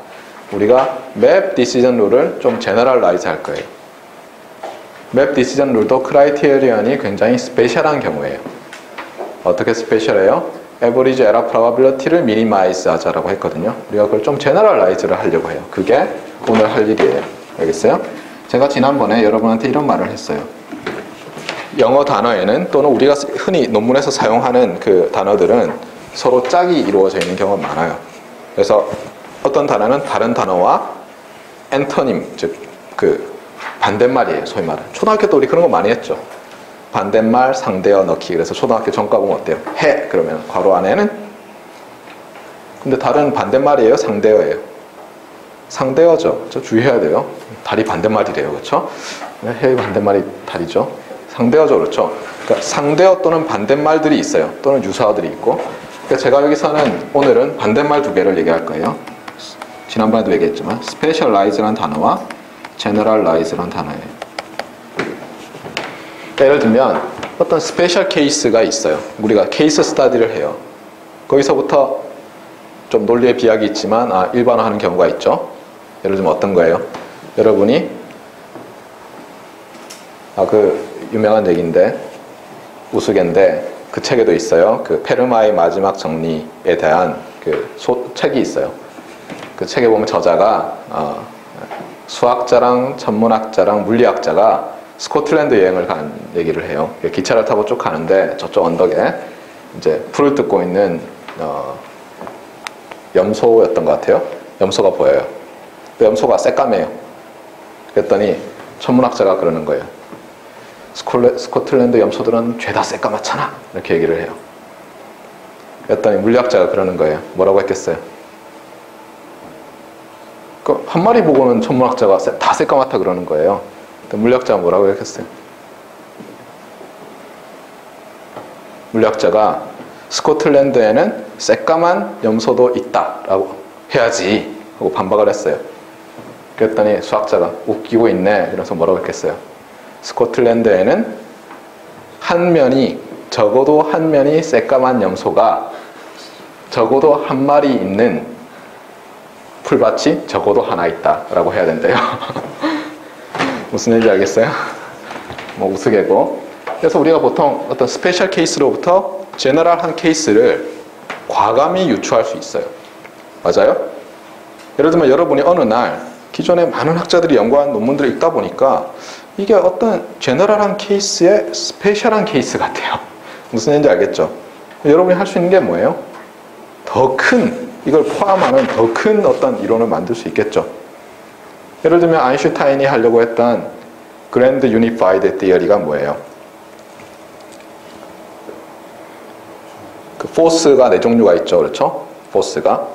[SPEAKER 1] 우리가 맵 디시전 룰을 좀 제너럴라이즈 할 거예요. 맵 디시전 룰도 크라이테리언이 굉장히 스페셜한 경우예요. 어떻게 스페셜해요? 에버리지 에러 프로바빌리티를 미니마이즈 하자라고 했거든요. 우리가 그걸 좀 제너럴라이즈를 하려고 해요. 그게 오늘 할 일이에요. 알겠어요? 제가 지난번에 여러분한테 이런 말을 했어요. 영어 단어에는 또는 우리가 흔히 논문에서 사용하는 그 단어들은 서로 짝이 이루어져 있는 경우가 많아요. 그래서 어떤 단어는 다른 단어와 엔터님, 즉 그 반대말이에요. 소위 말하는. 초등학교 때 우리 그런 거 많이 했죠. 반대말 상대어 넣기. 그래서 초등학교 전과봉 어때요? 해 그러면 괄호 안에는 근데 다른 반대말이에요? 상대어예요? 상대어죠. 그렇죠? 주의해야 돼요. 달이 반대말이래요. 그렇죠? 해의 반대말이 달이죠. 상대어죠. 그렇죠? 그러니까 상대어 또는 반대말들이 있어요. 또는 유사어들이 있고. 그러니까 제가 여기서는 오늘은 반대말 두 개를 얘기할 거예요. 지난번에도 얘기했지만 specialize라는 단어와 generalize라는 단어예요. 예를 들면 어떤 스페셜 케이스가 있어요. 우리가 케이스 스터디를 해요. 거기서부터 좀 논리의 비약이 있지만 일반화하는 경우가 있죠. 예를 들면 어떤 거예요? 여러분이 그 유명한 얘기인데 우스개인데 그 책에도 있어요. 그 페르마의 마지막 정리에 대한 그 책이 있어요. 그 책에 보면 저자가 수학자랑 천문학자랑 물리학자가 스코틀랜드 여행을 간 얘기를 해요. 기차를 타고 쭉 가는데 저쪽 언덕에 이제 풀을 뜯고 있는 염소였던 것 같아요. 염소가 보여요. 그 염소가 새까매요. 그랬더니 천문학자가 그러는 거예요. 스코틀랜드 염소들은 죄다 새까맣잖아. 이렇게 얘기를 해요. 그랬더니 물리학자가 그러는 거예요. 뭐라고 했겠어요? 그 한 마리 보고는 천문학자가 다 새까맣다 그러는 거예요. 물리학자가 뭐라고 했겠어요? 물리학자가 스코틀랜드에는 새까만 염소도 있다라고 해야지 하고 반박을 했어요. 그랬더니 수학자가 웃기고 있네. 그래서 뭐라고 했겠어요? 스코틀랜드에는 한 면이 적어도 한 면이 새까만 염소가 적어도 한 마리 있는 풀밭이 적어도 하나 있다라고 해야 된대요. 무슨 얘기인지 알겠어요? 뭐 우스개고. 그래서 우리가 보통 어떤 스페셜 케이스로부터 제너럴한 케이스를 과감히 유추할 수 있어요. 맞아요? 예를 들면 여러분이 어느 날 기존에 많은 학자들이 연구한 논문들을 읽다 보니까 이게 어떤 제너럴한 케이스의 스페셜한 케이스 같아요. 무슨 얘기인지 알겠죠? 여러분이 할 수 있는 게 뭐예요? 더 큰, 이걸 포함하는 더 큰 어떤 이론을 만들 수 있겠죠. 예를 들면 아인슈타인이 하려고 했던 그랜드 유니파이드 티어리가 뭐예요? 그 포스가 네 종류가 있죠. 그렇죠? 포스가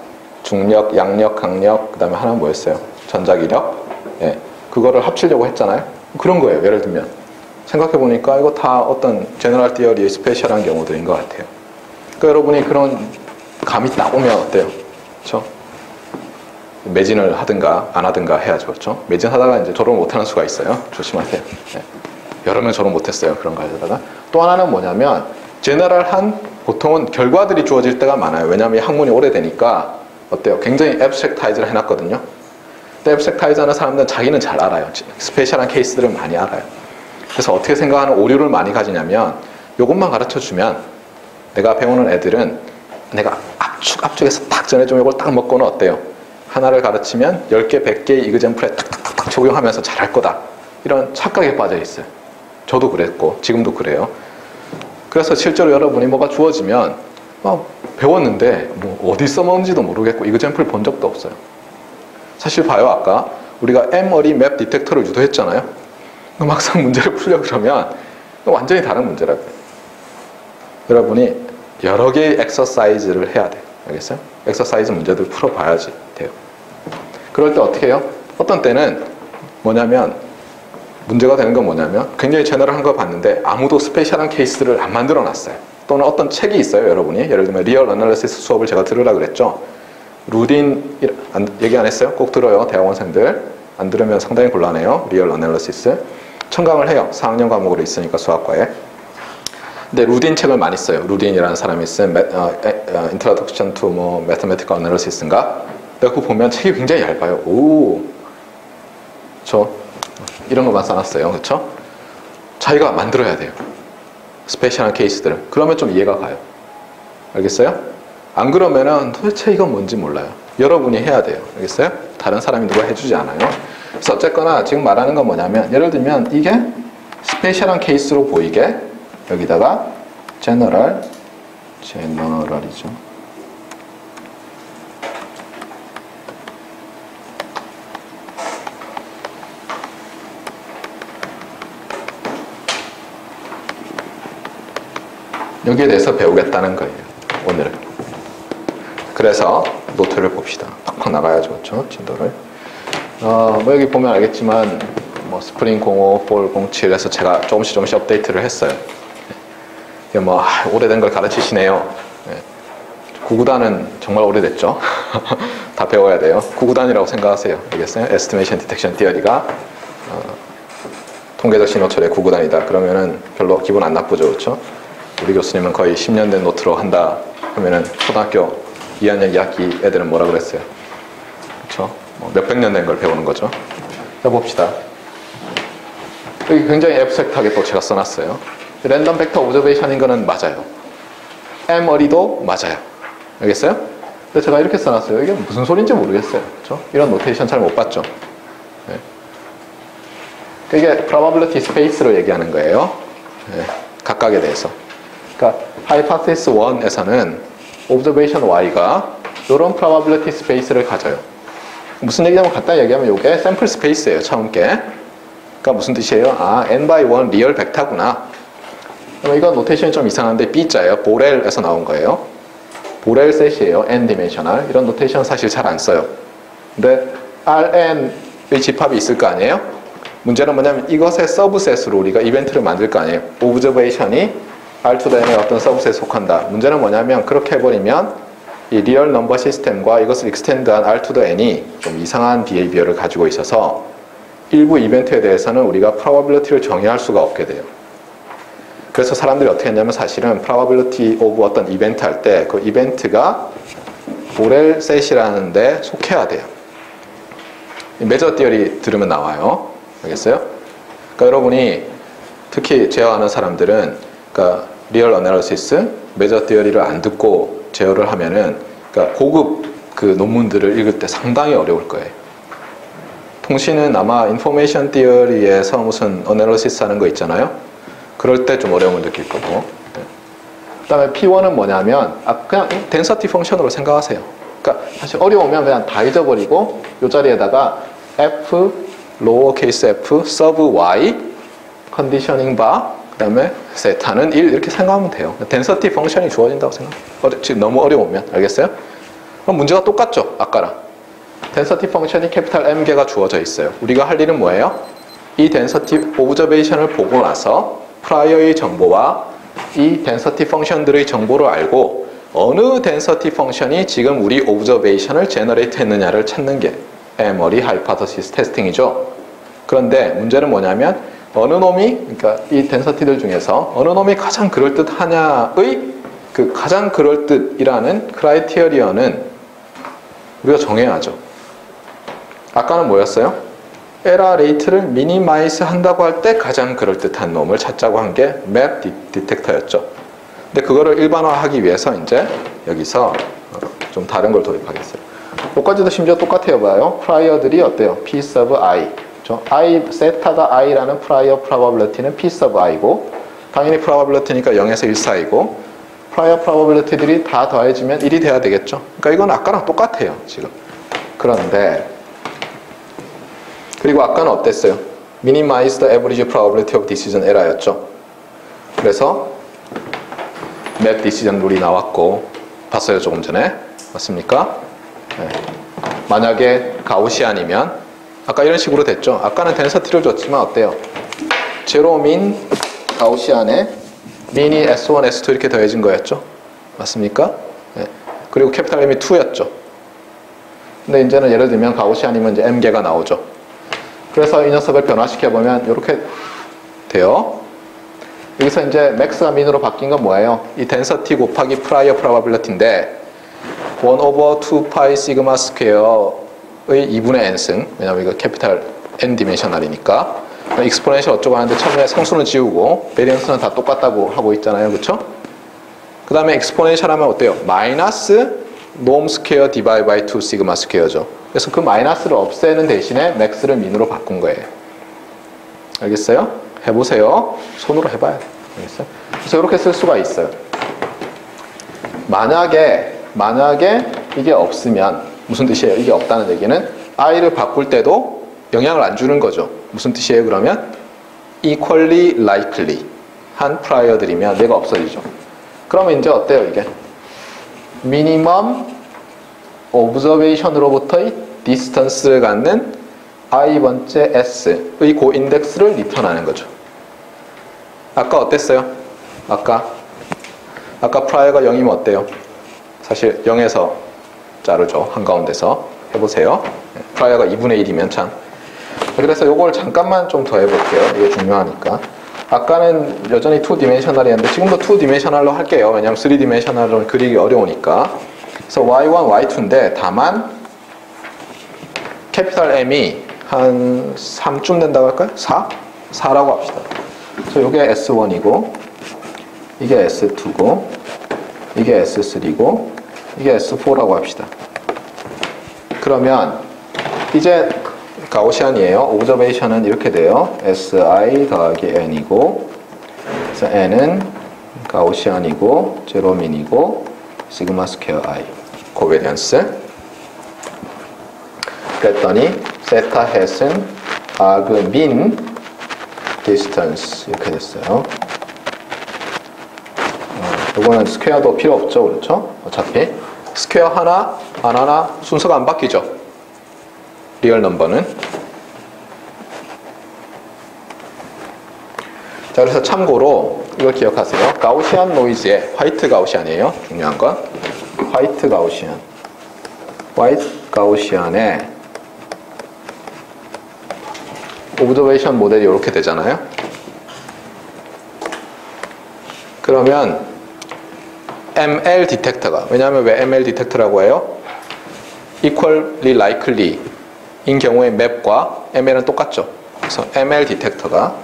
[SPEAKER 1] 중력, 양력, 강력, 그 다음에 하나는 뭐였어요? 전자기력. 예, 그거를 합치려고 했잖아요. 그런 거예요. 예를 들면 생각해보니까 이거 다 어떤 제너럴 티어리의 스페셜한 경우들인 것 같아요. 그러니까 여러분이 그런 감이 딱 오면 어때요? 그렇죠? 매진을 하든가 안 하든가 해야죠. 그렇죠? 매진하다가 이제 졸업을 못하는 수가 있어요. 조심하세요. 네. 여러 명 졸업 못했어요. 그런 거 하다가. 또 하나는 뭐냐면 제너럴한 보통은 결과들이 주어질 때가 많아요. 왜냐하면 이 학문이 오래되니까 어때요? 굉장히 앱스트랙타이즈를 해놨거든요. 근데 앱스트랙타이즈 하는 사람들은 자기는 잘 알아요. 스페셜한 케이스들을 많이 알아요. 그래서 어떻게 생각하는 오류를 많이 가지냐면 이것만 가르쳐주면 내가 배우는 애들은 내가 압축에서 딱 전해주면 이걸 딱 먹고는 어때요? 하나를 가르치면 10개, 100개의 이그젠플에 탁탁탁 적용하면서 잘할 거다. 이런 착각에 빠져 있어요. 저도 그랬고 지금도 그래요. 그래서 실제로 여러분이 뭐가 주어지면 배웠는데 뭐 어디 써먹는지도 모르겠고 이그젠플 본 적도 없어요. 사실 봐요. 아까 우리가 M어리 맵 디텍터를 유도했잖아요. 막상 문제를 풀려고 그러면 완전히 다른 문제라고요. 여러분이 여러 개의 엑서사이즈를 해야 돼요. 알겠어요? 엑서사이즈 문제들 풀어봐야지 돼요. 그럴 때 어떻게 해요? 어떤 때는 뭐냐면 문제가 되는 건 뭐냐면 굉장히 제너럴한 거 봤는데 아무도 스페셜한 케이스를 안 만들어 놨어요. 또는 어떤 책이 있어요. 여러분이 예를 들면 리얼 어널리시스 수업을 제가 들으라 그랬죠. 루딘 얘기 안 했어요? 꼭 들어요. 대학원생들 안 들으면 상당히 곤란해요. 리얼 어널리시스 첨강을 해요. 4학년 과목으로 있으니까 수학과에. 근데 루딘 책을 많이 써요. 루딘이라는 사람이 쓴 Introduction to Mathematical Analysis인가? 내가 그거 보면 책이 굉장히 얇아요. 오, 이런 것만 써놨어요. 그렇죠? 자기가 만들어야 돼요. 스페셜한 케이스들을. 그러면 좀 이해가 가요. 알겠어요? 안 그러면은 도대체 이건 뭔지 몰라요. 여러분이 해야 돼요. 알겠어요? 다른 사람이 누가 해주지 않아요. 그래서 어쨌거나 지금 말하는 건 뭐냐면 예를 들면 이게 스페셜한 케이스로 보이게 여기다가 제너럴이죠. 여기에 대해서 배우겠다는 거예요. 오늘은. 그래서 노트를 봅시다. 팍팍 나가야죠. 그렇죠? 진도를. 뭐 여기 보면 알겠지만 뭐 스프링 05, 폴 07에서 제가 조금씩 업데이트를 했어요. 뭐 오래된 걸 가르치시네요. 네. 9구단은 정말 오래됐죠. 다 배워야 돼요. 9구단이라고 생각하세요. 알겠어요? Estimation Detection Theory가 통계적 신호철의 9구단이다. 그러면은 별로 기분 안 나쁘죠. 그렇죠? 우리 교수님은 거의 10년 된 노트로 한다 하면은 초등학교 2학년 2학기 애들은 뭐라 그랬어요? 그렇죠? 뭐 몇백 년 된 걸 배우는 거죠. 해봅시다. 여기 굉장히 앱스트랙트하게 또 제가 써놨어요. 랜덤 벡터 오브저베이션인 거는 맞아요. M어리도 맞아요. 알겠어요? 근데 제가 이렇게 써놨어요. 이게 무슨 소리인지 모르겠어요. 그렇죠? 이런 노테이션 잘 못 봤죠? 네. 이게 probability space로 얘기하는 거예요. 네. 각각에 대해서. 그러니까 hypothesis 1에서는 observation y가 이런 probability space를 가져요. 무슨 얘기냐면 간단히 얘기하면 이게 sample space예요. 처음 게. 그러니까 무슨 뜻이에요? 아, n by 1 리얼 벡터구나. 그럼 이건 노테이션이 좀 이상한데 B자예요. 보렐에서 나온 거예요. 보렐 셋이에요. n 디멘셔널. 이런 노테이션 사실 잘 안 써요. 근데 Rn의 집합이 있을 거 아니에요? 문제는 뭐냐면 이것의 서브셋으로 우리가 이벤트를 만들 거 아니에요. 오브저베이션이 R to the n의 어떤 서브셋에 속한다. 문제는 뭐냐면 그렇게 해버리면 이 리얼 넘버 시스템과 이것을 익스텐드한 R to the n이 좀 이상한 비헤이비어를 가지고 있어서 일부 이벤트에 대해서는 우리가 probability를 정의할 수가 없게 돼요. 그래서 사람들이 어떻게 했냐면 사실은 probability of 어떤 이벤트 할 때 그 이벤트가 보렐 셋이라는 데 속해야 돼요. 메저 티어리 들으면 나와요. 알겠어요? 그러니까 여러분이 특히 제어하는 사람들은 그러니까 리얼 어널리시스, 메저 티어리를 안 듣고 제어를 하면은 그러니까 고급 그 논문들을 읽을 때 상당히 어려울 거예요. 통신은 아마 인포메이션 티어리에서 무슨 어널리시스 하는 거 있잖아요. 그럴 때 좀 어려움을 느낄 거고. 그 다음에 P1은 뭐냐면 그냥 density 펑션으로 생각하세요. 그러니까 사실 어려우면 그냥 다 잊어버리고 이 자리에다가 F, lowercase f, sub y, conditioning bar, 그 다음에 세타는 1 이렇게 생각하면 돼요. density 펑션이 주어진다고 생각해요. 지금 너무 어려우면. 알겠어요? 그럼 문제가 똑같죠? 아까랑. density 펑션이 캐피탈 M개가 주어져 있어요. 우리가 할 일은 뭐예요? 이 density observation을 보고 나서 prior의 정보와 이 density 펑션들의 정보를 알고 어느 density 펑션이 지금 우리 observation을 generate 했느냐를 찾는 게 에머리 하이포테시스 테스팅이죠. 그런데 문제는 뭐냐면 어느 놈이 그러니까 이 density들 중에서 어느 놈이 가장 그럴듯하냐의 그 가장 그럴듯이라는 크라이테리언은 우리가 정해야죠. 아까는 뭐였어요? 에러 레이트를 미니마이즈 한다고 할 때 가장 그럴듯한 놈을 찾자고 한 게 맵 디텍터였죠. 근데 그거를 일반화하기 위해서 이제 여기서 좀 다른 걸 도입하겠어요. 여기까지도 심지어 똑같아요. 봐요. 프라이어들이 어때요? P sub i. I, 세타가 i라는 프라이어 probability는 P sub i고 당연히 probability니까 0에서 1 사이고 프라이어 probability들이 다 더해지면 1이 돼야 되겠죠. 그러니까 이건 아까랑 똑같아요. 지금. 그런데 그리고 아까는 어땠어요? Minimize the average probability of decision error였죠. 그래서 맵 디시전 룰이 나왔고 봤어요 조금 전에. 맞습니까? 네. 만약에 가우시안이면 아까 이런 식으로 됐죠. 아까는 덴서티를 줬지만 어때요? 제로 민 가우시안에 민이 S1, S2 이렇게 더해진 거였죠. 맞습니까? 네. 그리고 캐피탈 M이 2였죠. 근데 이제는 예를 들면 가우시안이면 이제 M개가 나오죠. 그래서 이 녀석을 변화시켜보면 이렇게 돼요. 여기서 이제 맥스가 민으로 바뀐 건 뭐예요? 이 density 곱하기 prior probability인데 1 over 2pi sigma square의 2분의 n승, 왜냐면 이거 캐피탈 n 디멘셔널이니까 익스포넨셜 어쩌고 하는데 처음에 상수는 지우고 베리언스는 다 똑같다고 하고 있잖아요. 그렇죠? 그 다음에 익스포넨셜 하면 어때요? 마이너스 놈 스퀘어 디바이 바이 2 시그마 스퀘어죠. 그래서 그 마이너스를 없애는 대신에 맥스를 민으로 바꾼 거예요. 알겠어요? 해보세요. 손으로 해봐요. 알겠어요? 그래서 이렇게 쓸 수가 있어요. 만약에 이게 없으면 무슨 뜻이에요? 이게 없다는 얘기는 i를 바꿀 때도 영향을 안 주는 거죠. 무슨 뜻이에요? 그러면 equally likely 한 prior들이면 얘가 없어지죠. 그러면 이제 어때요? 이게 minimum observation으로부터의 distance를 갖는 i번째 s의 그 인덱스를 리턴하는 거죠. 아까 어땠어요? 아까 prior가 0이면 어때요? 사실 0에서 자르죠. 한가운데서 해보세요. prior가 2분의 1이면 참. 그래서 요걸 잠깐만 좀 더 해볼게요. 이게 중요하니까. 아까는 여전히 2디멘셔널이었는데 지금도 2디멘셔널로 할게요. 왜냐하면 3디멘셔널은 그리기 어려우니까. 그래서 y1, y2인데 다만 캐피탈 M이 한 3쯤 된다고 할까요? 4? 4라고 합시다. 그래서 이게 S1이고 이게 S2고 이게 S3고 이게 S4라고 합시다. 그러면 이제 가우시안이에요. 오브저베이션은 이렇게 돼요. Si 더하기 n이고 그래서 n은 가우시안이고 제로민이고 시그마 스퀘어 i 코베리언스. 그랬더니 세타 햇은 아그 민 디스턴스 이렇게 됐어요. 이거는 스퀘어도 필요 없죠. 그렇죠? 어차피 스퀘어 하나 안 하나 순서가 안 바뀌죠. 리얼 넘버는. 자, 그래서 참고로 이걸 기억하세요. 가우시안 노이즈에 화이트 가우시안이에요. 중요한 건 화이트 가우시안. 화이트 가우시안에 오브저베이션 모델이 이렇게 되잖아요. 그러면 ML 디텍터가, 왜냐하면 왜 ML 디텍터라고 해요? equally likely 인 경우에 맵과 ML은 똑같죠. 그래서 ML 디텍터가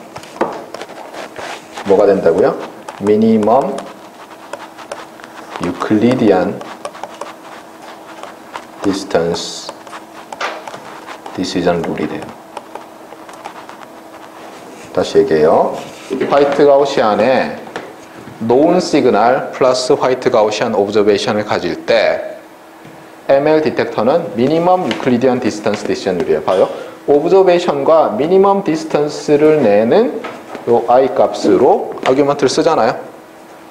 [SPEAKER 1] 뭐가 된다고요? Minimum Euclidean Distance Decision 룰이 돼요. 다시 얘기해요. 화이트 가우시안에 known 시그널 플러스 화이트 가우시안 오브저베이션을 가질 때 ML 디텍터는 미니멈 유클리디안 디스턴스 디시전율이에요. 봐요. 오브저베이션과 미니멈 디스턴스를 내는 요 I 값으로 아규먼트를 쓰잖아요.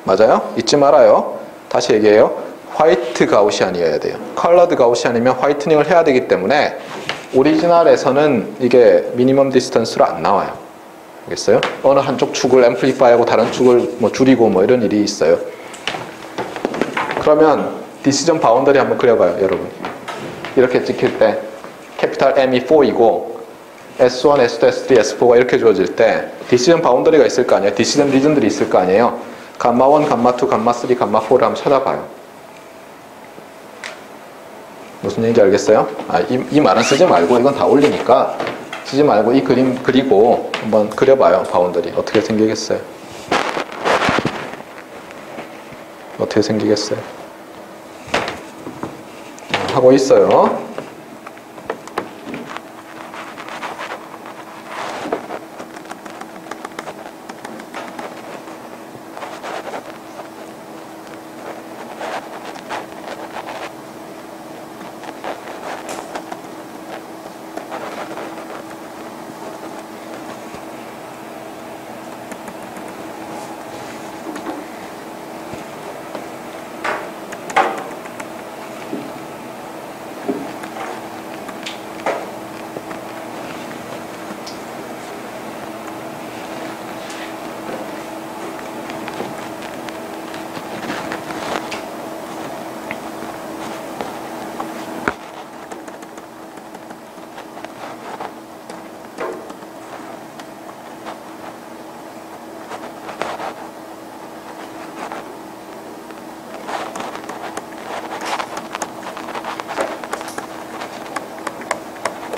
[SPEAKER 1] 맞아요? 잊지 말아요. 다시 얘기해요. 화이트 가우시안이어야 돼요. 컬러드 가우시안이면 화이트닝을 해야 되기 때문에 오리지널에서는 이게 미니멈 디스턴스로 안 나와요. 알겠어요? 어느 한쪽 축을 앰플리파이하고 다른 축을 뭐 줄이고 뭐 이런 일이 있어요. 그러면 디시전 바운더리 한번 그려봐요, 여러분. 이렇게 찍힐 때 캐피탈 M이 4이고 S1, S2, S3, S4가 이렇게 주어질 때 디시전 바운더리가 있을 거 아니에요. 디시전 리전들이 있을 거 아니에요. 감마 1, 감마 2, 감마 3, 감마 4를 한번 찾아봐요. 무슨 얘기인지 알겠어요? 이 말은 쓰지 말고 이건 다 올리니까 쓰지 말고 이 그림 그리고 한번 그려봐요. 바운더리 어떻게 생기겠어요? 어떻게 생기겠어요? 하고 있어요.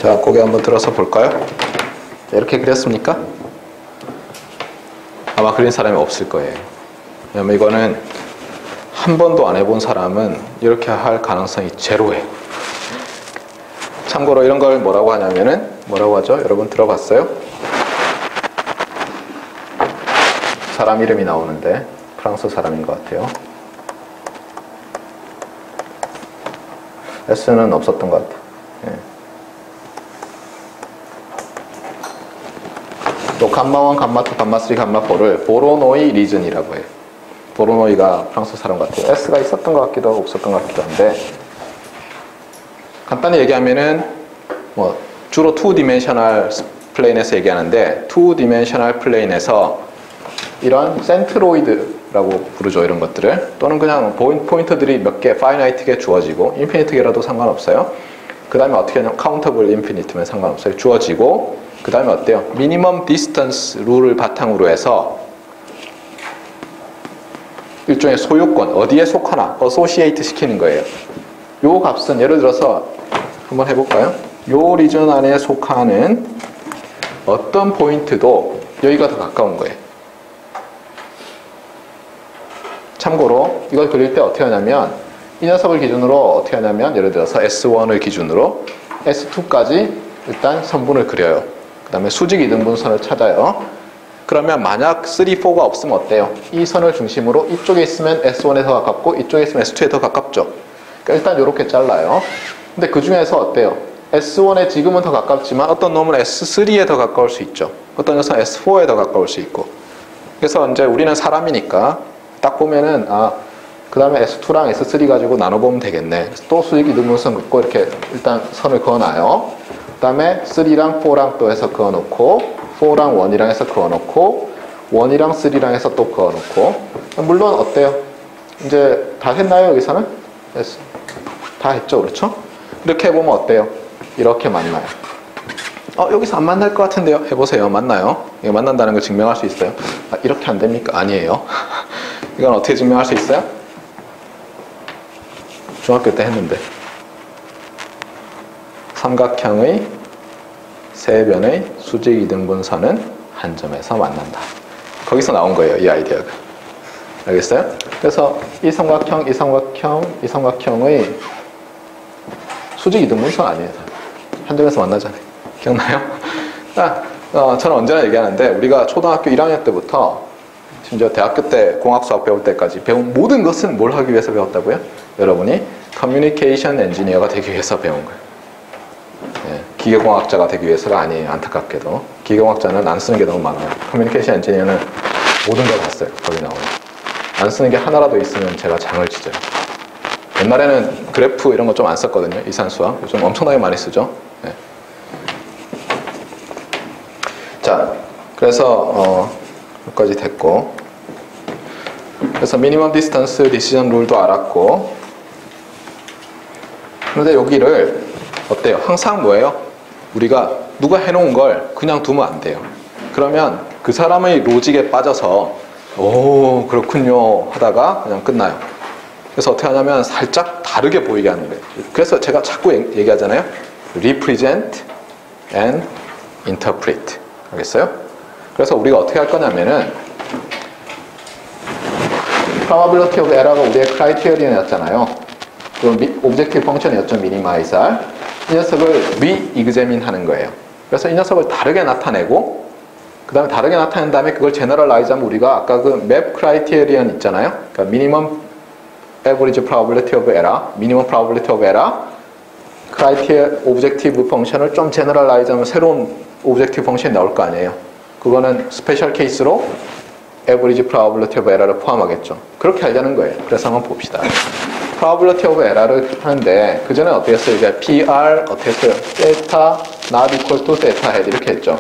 [SPEAKER 1] 자, 고개 한번 들어서 볼까요? 이렇게 그렸습니까? 아마 그린 사람이 없을 거예요. 왜냐면 이거는 한 번도 안 해본 사람은 이렇게 할 가능성이 제로예요. 참고로 이런 걸 뭐라고 하냐면은 뭐라고 하죠? 여러분 들어봤어요? 사람 이름이 나오는데 프랑스 사람인 것 같아요. S는 없었던 것 같아요. 예. 또 감마 1, 감마 2, 감마 3, 감마 4를 보로노이 리즌이라고 해요. 보로노이가 프랑스 사람 같아요. S가 있었던 것 같기도 하고 없었던 것 같기도 한데 간단히 얘기하면은 뭐 주로 2디멘셔널 플레인에서 얘기하는데 2디멘셔널 플레인에서 이런 센트로이드라고 부르죠. 이런 것들을. 또는 그냥 포인터들이 몇 개 파이나이트게 주어지고 인피니트게라도 상관없어요. 그 다음에 어떻게 하냐면 카운터블 인피니트면 상관없어요. 주어지고 그 다음에 어때요? 미니멈 디스턴스 룰을 바탕으로 해서 일종의 소유권, 어디에 속하나 어소시에이트 시키는 거예요. 요 값은 예를 들어서 한번 해볼까요? 요 리전 안에 속하는 어떤 포인트도 여기가 더 가까운 거예요. 참고로 이걸 그릴 때 어떻게 하냐면 이 녀석을 기준으로 어떻게 하냐면 예를 들어서 S1을 기준으로 S2까지 일단 선분을 그려요. 그 다음에 수직 이등분선을 찾아요. 그러면 만약 3, 4가 없으면 어때요? 이 선을 중심으로 이쪽에 있으면 S1에 더 가깝고 이쪽에 있으면 S2에 더 가깝죠. 그러니까 일단 이렇게 잘라요. 근데 그 중에서 어때요? S1에 지금은 더 가깝지만 어떤 놈은 S3에 더 가까울 수 있죠. 어떤 녀석은 S4에 더 가까울 수 있고. 그래서 이제 우리는 사람이니까 딱 보면은 그 다음에 S2랑 S3 가지고 나눠보면 되겠네. 그래서 또 수직 이등분선 긋고 이렇게 일단 선을 그어놔요. 그 다음에 3랑 4랑 또 해서 그어놓고 4랑 1이랑 해서 그어놓고 1이랑 3랑 해서 또 그어놓고 물론 어때요? 이제 다 했나요 여기서는? 다 했죠 그렇죠? 이렇게 해보면 어때요? 이렇게 만나요. 여기서 안 만날 것 같은데요? 해보세요. 만나요? 이거 만난다는 걸 증명할 수 있어요? 이렇게 안 됩니까? 아니에요. 이건 어떻게 증명할 수 있어요? 중학교 때 했는데 삼각형의 세 변의 수직 이등분선은 한 점에서 만난다. 거기서 나온 거예요, 이 아이디어가. 알겠어요? 그래서 이 삼각형, 이 삼각형, 이 삼각형의 수직 이등분선 아니에요. 한 점에서 만나잖아요. 기억나요? 저는 언제나 얘기하는데 우리가 초등학교 1학년 때부터 심지어 대학교 때 공학 수학 배울 때까지 배운 모든 것은 뭘 하기 위해서 배웠다고요? 여러분이 커뮤니케이션 엔지니어가 되기 위해서 배운 거예요. 예, 기계공학자가 되기 위해서가 아니에요. 안타깝게도. 기계공학자는 안 쓰는 게 너무 많아요. 커뮤니케이션 엔지니어는 모든 걸 다 써요. 거기 나오는. 안 쓰는 게 하나라도 있으면 제가 장을 치죠. 옛날에는 그래프 이런 거 좀 안 썼거든요. 이산수학. 요즘 엄청나게 많이 쓰죠. 예. 자, 그래서 여기까지 됐고, 그래서 미니멈 디스턴스 디시전 룰도 알았고, 그런데 여기를 어때요? 항상 뭐예요? 우리가 누가 해놓은 걸 그냥 두면 안 돼요. 그러면 그 사람의 로직에 빠져서 오 그렇군요 하다가 그냥 끝나요. 그래서 어떻게 하냐면 살짝 다르게 보이게 하는 거예요. 그래서 제가 자꾸 얘기하잖아요. represent and interpret. 알겠어요? 그래서 우리가 어떻게 할 거냐면은 probability of error가 우리의 크라이테리언이었잖아요. 그 오브젝티브 펑션이었죠. 미니마이잘. 이 녀석을 re-examine 하는 거예요. 그래서 이 녀석을 다르게 나타내고 그 다음에 다르게 나타낸 다음에 그걸 제너럴라이즈 하면 우리가 아까 그 맵 크라이테리언 있잖아요. 그러니까 minimum average probability of error, minimum probability of error 크라이테리언 오브젝티브 펑션을 좀 제너럴라이즈 하면 새로운 오브젝티브 펑션이 나올 거 아니에요. 그거는 스페셜 케이스로 average probability of error를 포함하겠죠. 그렇게 하려는 거예요. 그래서 한번 봅시다. probability of error를 하는데 그 전에 어떻게 했어요? 이게 PR 어떻게 했어요? theta not equal to theta head 이렇게 했죠.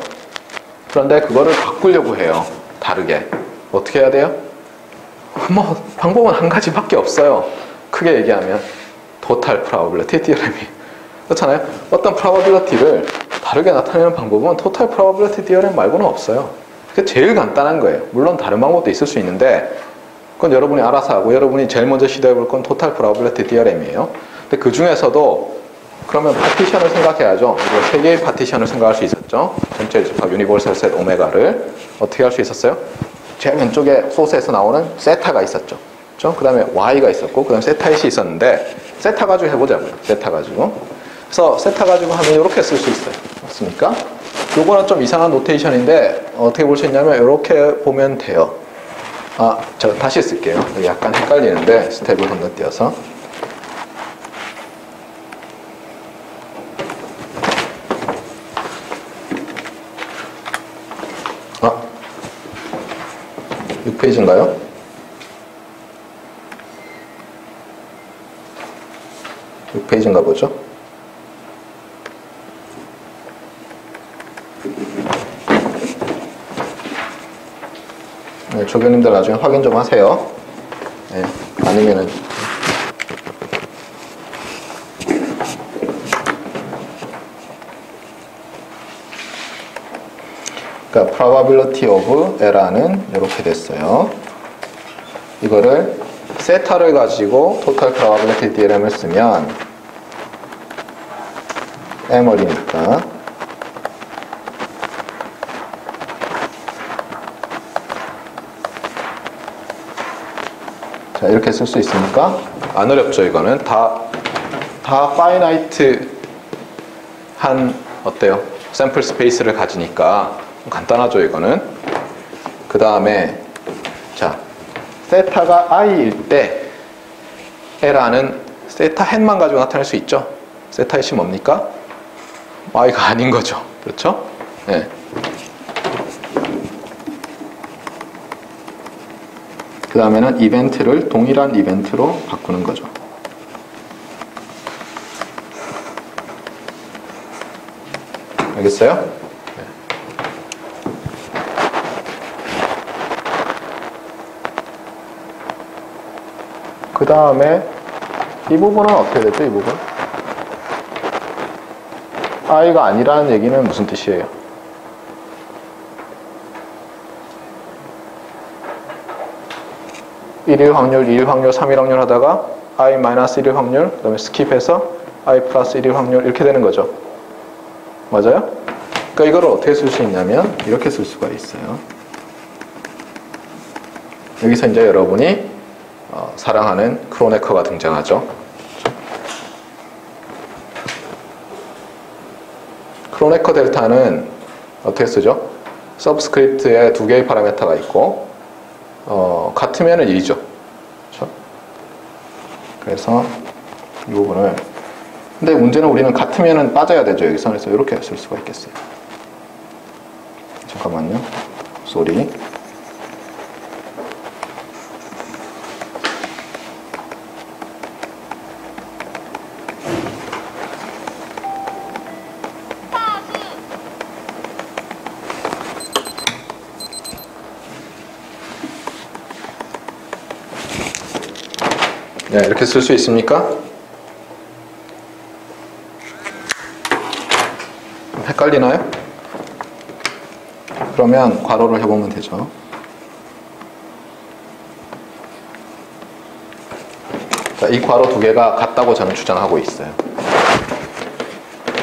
[SPEAKER 1] 그런데 그거를 바꾸려고 해요. 다르게. 어떻게 해야 돼요? 뭐 방법은 한 가지밖에 없어요. 크게 얘기하면 total probability theorem이 그렇잖아요. 어떤 probability를 다르게 나타내는 방법은 total probability theorem 말고는 없어요. 그게 제일 간단한 거예요. 물론 다른 방법도 있을 수 있는데 그건 여러분이 알아서 하고 여러분이 제일 먼저 시도해 볼 건 total probability theorem이에요. 근데 그 중에서도 그러면 파티션을 생각해야죠. 우리가 세 개의 파티션을 생각할 수 있었죠. 전체 집합 유니버설 셋 오메가를 어떻게 할 수 있었어요? 제일 왼쪽에 소스에서 나오는 세타가 있었죠. 그 다음에 y가 있었고 그 다음에 세타잇이 있었는데 세타 가지고 해보자고요. 세타 가지고. 그래서 세타 가지고 하면 이렇게 쓸 수 있어요. 맞습니까? 요거는 좀 이상한 노테이션인데 어떻게 볼 수 있냐면 이렇게 보면 돼요. 제가 다시 쓸게요. 약간 헷갈리는데 스텝을 건너뛰어서. 아, 6페이지인가요? 페이지인가 보죠? 네, 조교님들 나중에 확인 좀 하세요. 네, 아니면은 그러니까 probability of error는 이렇게 됐어요. 이거를 세타를 가지고 total probability theorem을 쓰면 m을이니까 자 이렇게 쓸 수 있으니까 안 어렵죠. 이거는 다 파이나이트 한 어때요? 샘플 스페이스를 가지니까 간단하죠. 이거는 그 다음에 자 세타가 i일 때 에라는 세타 햇만 가지고 나타낼 수 있죠. 세타 햇이 뭡니까? y가 아닌 거죠. 그렇죠? 네. 그 다음에는 이벤트를 동일한 이벤트로 바꾸는 거죠. 알겠어요? 네. 그 다음에 이 부분은 어떻게 되죠? 이 부분? i가 아니라는 얘기는 무슨 뜻이에요? 1일 확률, 2일 확률, 3일 확률 하다가 i-1일 확률, 그 다음에 스킵해서 i 플러스 1일 확률 이렇게 되는 거죠. 맞아요? 그러니까 이거를 어떻게 쓸 수 있냐면 이렇게 쓸 수가 있어요. 여기서 이제 여러분이 사랑하는 크로네커가 등장하죠. 크로네커 델타는 어떻게 쓰죠? 서브스크립트에 두 개의 파라미터가 있고 같으면 1이죠. 그렇죠? 그래서 이 부분을 근데 문제는 우리는 같으면 빠져야 되죠. 여기서. 그래서 이렇게 쓸 수가 있겠어요. 잠깐만요. 쏘리. 네, 이렇게 쓸 수 있습니까? 헷갈리나요? 그러면 괄호를 해보면 되죠. 자, 이 괄호 두 개가 같다고 저는 주장하고 있어요.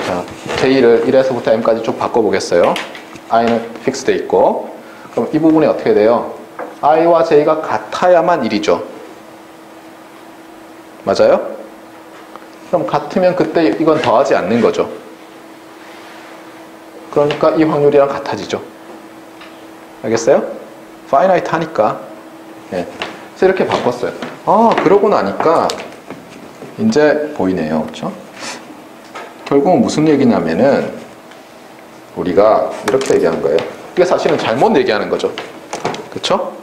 [SPEAKER 1] 자, J를 1에서부터 M까지 쭉 바꿔보겠어요. I는 픽스돼 있고 그럼 이 부분이 어떻게 돼요? I와 J가 같아야만 1이죠. 맞아요? 그럼 같으면 그때 이건 더하지 않는 거죠. 그러니까 이 확률이랑 같아지죠. 알겠어요? 파이나이트 하니까. 네. 그래서 이렇게 바꿨어요. 그러고 나니까 이제 보이네요. 그렇죠? 결국은 무슨 얘기냐면은 우리가 이렇게 얘기한 거예요. 이게 사실은 잘못 얘기하는 거죠. 그렇죠?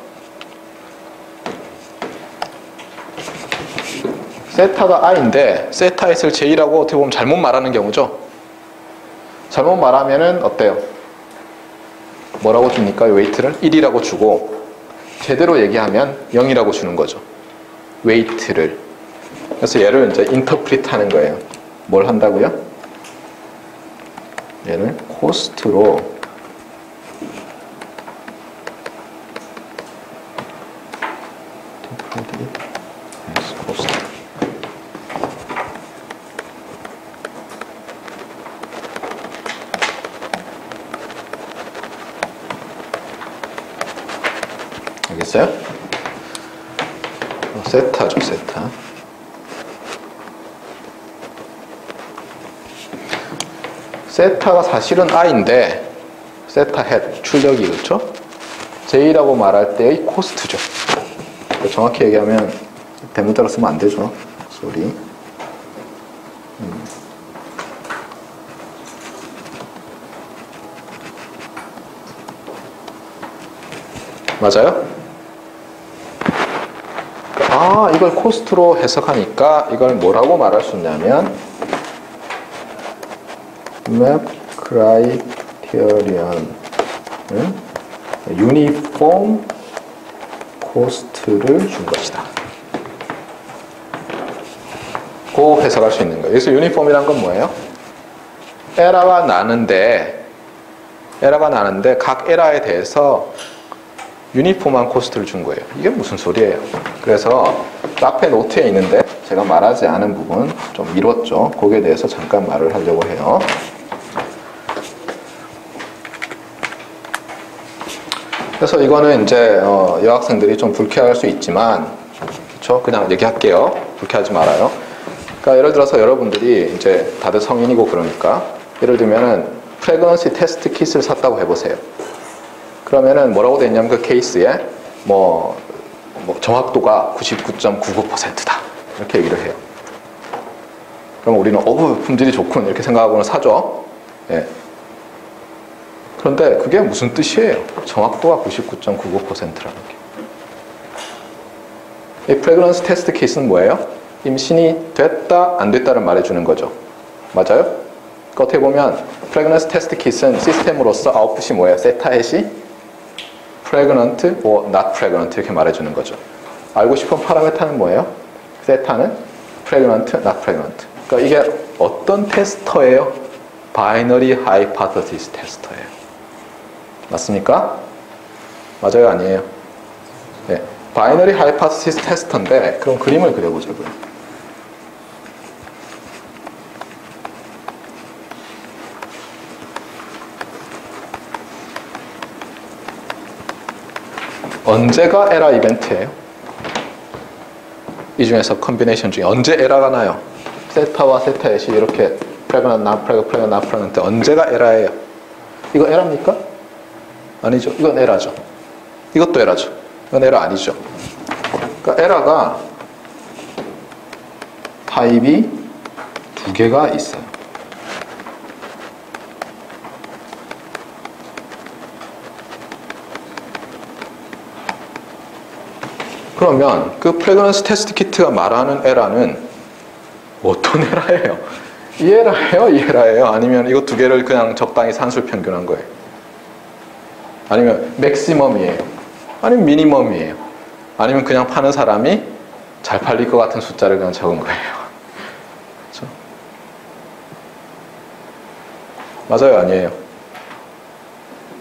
[SPEAKER 1] 세타가 i인데 세타에 있을 j라고 어떻게 보면 잘못 말하는 경우죠. 잘못 말하면은 어때요? 뭐라고 줍니까? 웨이트를 1이라고 주고 제대로 얘기하면 0이라고 주는 거죠. 웨이트를. 그래서 얘를 이제 인터프리트 하는 거예요. 뭘 한다고요? 얘를 코스트로 알겠어요? 세타죠, 세타. 세타가 사실은 i인데 세타 헷, 출력이 그렇죠? j라고 말할 때의 코스트죠. 정확히 얘기하면 대문자로 쓰면 안 되죠. 쏘리. 맞아요? 이걸 코스트로 해석하니까 이걸 뭐라고 말할 수 있냐면 map criterion uniform cost를 준 것이다. 고 해석할 수 있는 거예요. 여기서 uniform이란 건 뭐예요? 에러가 나는데 각 에러에 대해서 유니폼한 코스트를 준 거예요. 이게 무슨 소리예요? 그래서 앞에 노트에 있는데 제가 말하지 않은 부분 좀 미뤘죠. 거기에 대해서 잠깐 말을 하려고 해요. 그래서 이거는 이제 여학생들이 좀 불쾌할 수 있지만 그렇죠? 그냥 얘기할게요. 불쾌하지 말아요. 그러니까 예를 들어서 여러분들이 이제 다들 성인이고 그러니까 예를 들면은 프레그넌시 테스트 킷을 샀다고 해보세요. 그러면은 뭐라고 돼 있냐면 그 케이스에 뭐 정확도가 99.99%다 이렇게 얘기를 해요. 그럼 우리는 품질이 좋군 이렇게 생각하고는 사죠. 예. 그런데 그게 무슨 뜻이에요? 정확도가 99.99%라는 게. 이 프레그넌스 테스트 킷은 뭐예요? 임신이 됐다 안 됐다를 말해주는 거죠. 맞아요? 그러니까 어떻게 보면 프레그넌스 테스트 킷은 시스템으로서 아웃풋이 뭐예요? 세타 헷이 pregnant or not pregnant 이렇게 말해주는 거죠. 알고 싶은 파라미터는 뭐예요? 세타는 pregnant, not pregnant. 그러니까 이게 어떤 테스터예요? binary hypothesis 테스터예요. 맞습니까? 맞아요? 아니에요? 네. 바이너리 하이파테시스 테스터인데 그럼 그림을 그려보자고요. 언제가 에러 이벤트예요? 이 중에서 컨비네이션 중에 언제 에러가 나요? 세타와 세타햇이 이렇게 프레그넌트, 나프레그, 프레그넌트, 나프레그넌트 언제가 에러예요? 이거 에러입니까? 아니죠. 이건 에러죠. 이것도 에러죠. 이건 에러 아니죠. 그러니까 에러가 타입이 두 개가 있어요. 그러면 그 프레그넌스 테스트 키트가 말하는 에러는 어떤 에러예요? 이 에러예요? 이 에러예요? 아니면 이거 두 개를 그냥 적당히 산술 평균한 거예요? 아니면 맥시멈이에요? 아니면 미니멈이에요? 아니면 그냥 파는 사람이 잘 팔릴 것 같은 숫자를 그냥 적은 거예요? 그렇죠? 맞아요? 아니에요?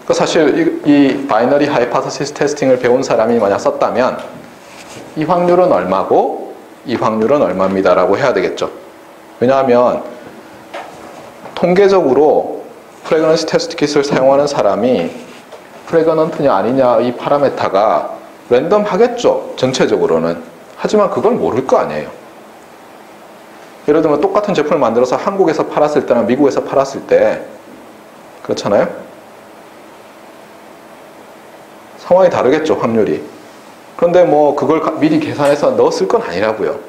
[SPEAKER 1] 그 사실 이 바이너리 하이파테시스 테스팅을 배운 사람이 만약 썼다면 이 확률은 얼마고 이 확률은 얼마입니다 라고 해야 되겠죠. 왜냐하면 통계적으로 프레그넌시 테스트 킷을 사용하는 사람이 프레그넌트냐 아니냐 이 파라메타가 랜덤 하겠죠. 전체적으로는. 하지만 그걸 모를 거 아니에요. 예를 들면 똑같은 제품을 만들어서 한국에서 팔았을 때나 미국에서 팔았을 때 그렇잖아요. 상황이 다르겠죠. 확률이. 그런데 뭐 그걸 미리 계산해서 넣었을 건 아니라고요.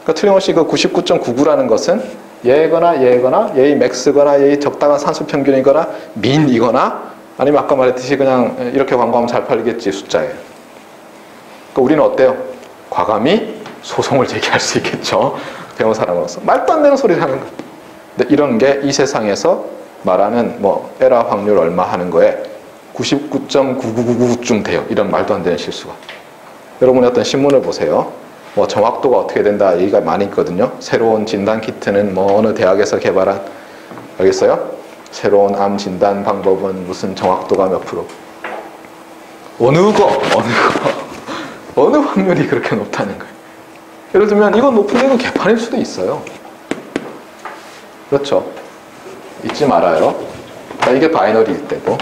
[SPEAKER 1] 그러니까 틀림없이 그 99.99라는 것은 얘거나 얘거나 얘의 맥스거나 얘의 적당한 산수 평균이거나 민이거나 아니면 아까 말했듯이 그냥 이렇게 광고하면 잘 팔리겠지 숫자예요. 그러니까 우리는 어때요? 과감히 소송을 제기할 수 있겠죠. 배운 사람으로서. 말도 안 되는 소리를 하는 거예요. 근데 이런 게 이 세상에서 말하는 뭐 에러 확률 얼마 하는 거에 99.9999쯤 돼요. 이런 말도 안 되는 실수가. 여러분이 어떤 신문을 보세요. 뭐 정확도가 어떻게 된다 얘기가 많이 있거든요. 새로운 진단 키트는 뭐 어느 대학에서 개발한 알겠어요? 새로운 암 진단 방법은 무슨 정확도가 몇 프로. 어느 확률이 그렇게 높다는 거예요. 예를 들면 이건 높은데 이건 개판일 수도 있어요. 그렇죠? 잊지 말아요. 이게 바이너리일 때고.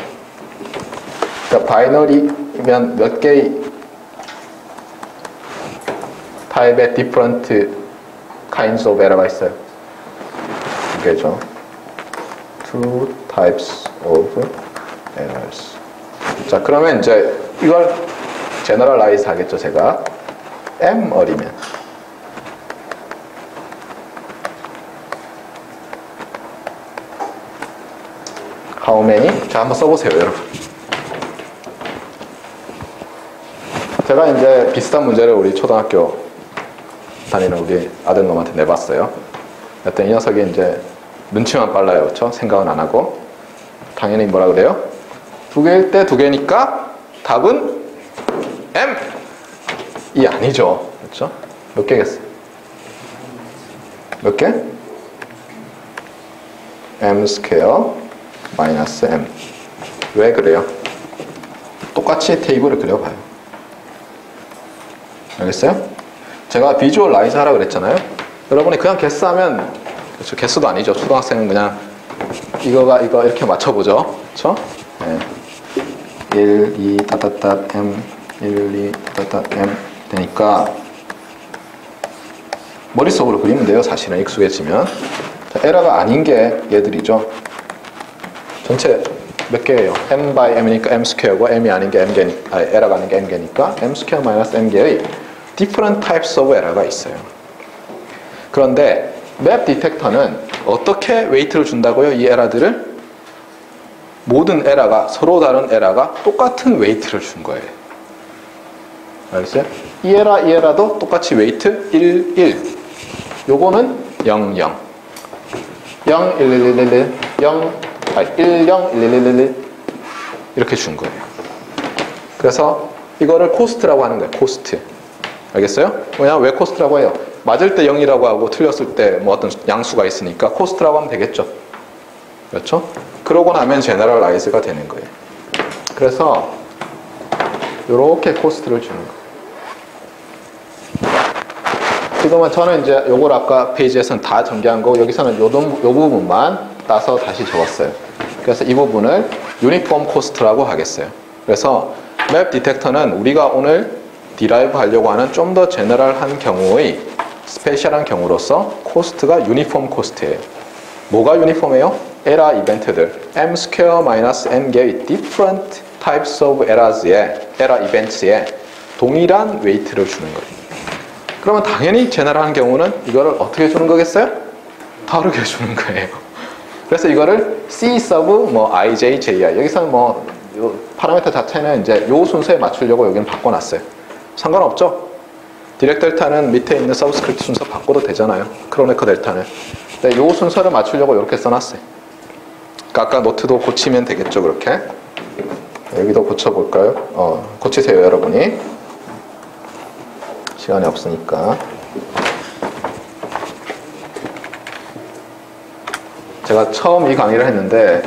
[SPEAKER 1] 그러니까 바이너리면 몇 개의 타입의 different kinds of error가 있어요. 두 개죠. Two types of errors. 자, 그러면 이제 이걸 generalize 하겠죠, 제가. M어리면. How many? 자, 한번 써보세요, 여러분. 제가 이제 비슷한 문제를 우리 초등학교 다니는 우리 아들놈한테 내봤어요. 그랬더니 이 녀석이 이제 눈치만 빨라요. 그렇죠? 생각은 안 하고. 당연히 뭐라 그래요? 두 개일 때 두 개니까 답은 M! 이 아니죠. 그렇죠? 몇 개겠어요? 몇 개? M 스퀘어 마이너스 M. 왜 그래요? 똑같이 테이블을 그려봐요. 알겠어요? 제가 비주얼라이즈 하라고 그랬잖아요. 여러분이 그냥 개수하면, 그렇죠, 개수도 아니죠. 초등학생은 그냥 이거 이렇게 맞춰보죠. 그렇죠? 네. 1, 2, 따따따 M 1, 2, 따따따 M 되니까 머릿속으로 그리면 돼요. 사실은 익숙해지면. 자, 에러가 아닌 게 얘들이죠. 전체 몇 개예요? M by M이니까 M 스퀘어고 M이 아닌 게 M개니까, 에러가 아닌 게 M개니까 M 스퀘어 마이너스 M개의 different types of error가 있어요. 그런데 맵 디텍터는 어떻게 웨이트를 준다고요? 이 에러들을? 모든 에러가, 서로 다른 에러가 똑같은 웨이트를 준 거예요. 알겠어요? 이 에러도 똑같이 웨이트 1, 1. 요거는 0, 0. 0, 1, 1, 1, 1, 0, 1, 0, 1, 1, 1, 1 이렇게 준 거예요. 그래서 이거를 코스트라고 하는 거예요. 코스트. 알겠어요? 왜냐면 왜 코스트라고 해요? 맞을 때 0이라고 하고 틀렸을 때 뭐 어떤 양수가 있으니까 코스트라고 하면 되겠죠. 그렇죠? 그러고 나면 제너럴라이즈가 되는 거예요. 그래서 이렇게 코스트를 주는 거예요. 지금은 저는 이제 요걸 아까 페이지에서는 다 전개한 거고 여기서는 요 부분만 따서 다시 적었어요. 그래서 이 부분을 유니폼 코스트라고 하겠어요. 그래서 맵 디텍터는 우리가 오늘 디라이브 하려고 하는 좀 더 제너럴한 경우의 스페셜한 경우로서 코스트가 유니폼 코스트예요. 뭐가 유니폼이에요? 에러 이벤트들 m 스퀘어 마이너스 n 개의 different types of errors에 에러 이벤트에 동일한 웨이트를 주는 거예요. 그러면 당연히 제너럴한 경우는 이거를 어떻게 주는 거겠어요? 다르게 주는 거예요. 그래서 이거를 C sub 뭐 IJ, JI 여기서는 뭐 요 파라미터 자체는 이제 요 순서에 맞추려고 여기는 바꿔놨어요. 상관없죠? 디렉 델타는 밑에 있는 서브스크립트 순서 바꿔도 되잖아요. 크로네커 델타는. 근데 요 순서를 맞추려고 이렇게 써놨어요. 그러니까 아까 노트도 고치면 되겠죠, 그렇게. 여기도 고쳐볼까요? 고치세요, 여러분이. 시간이 없으니까. 제가 처음 이 강의를 했는데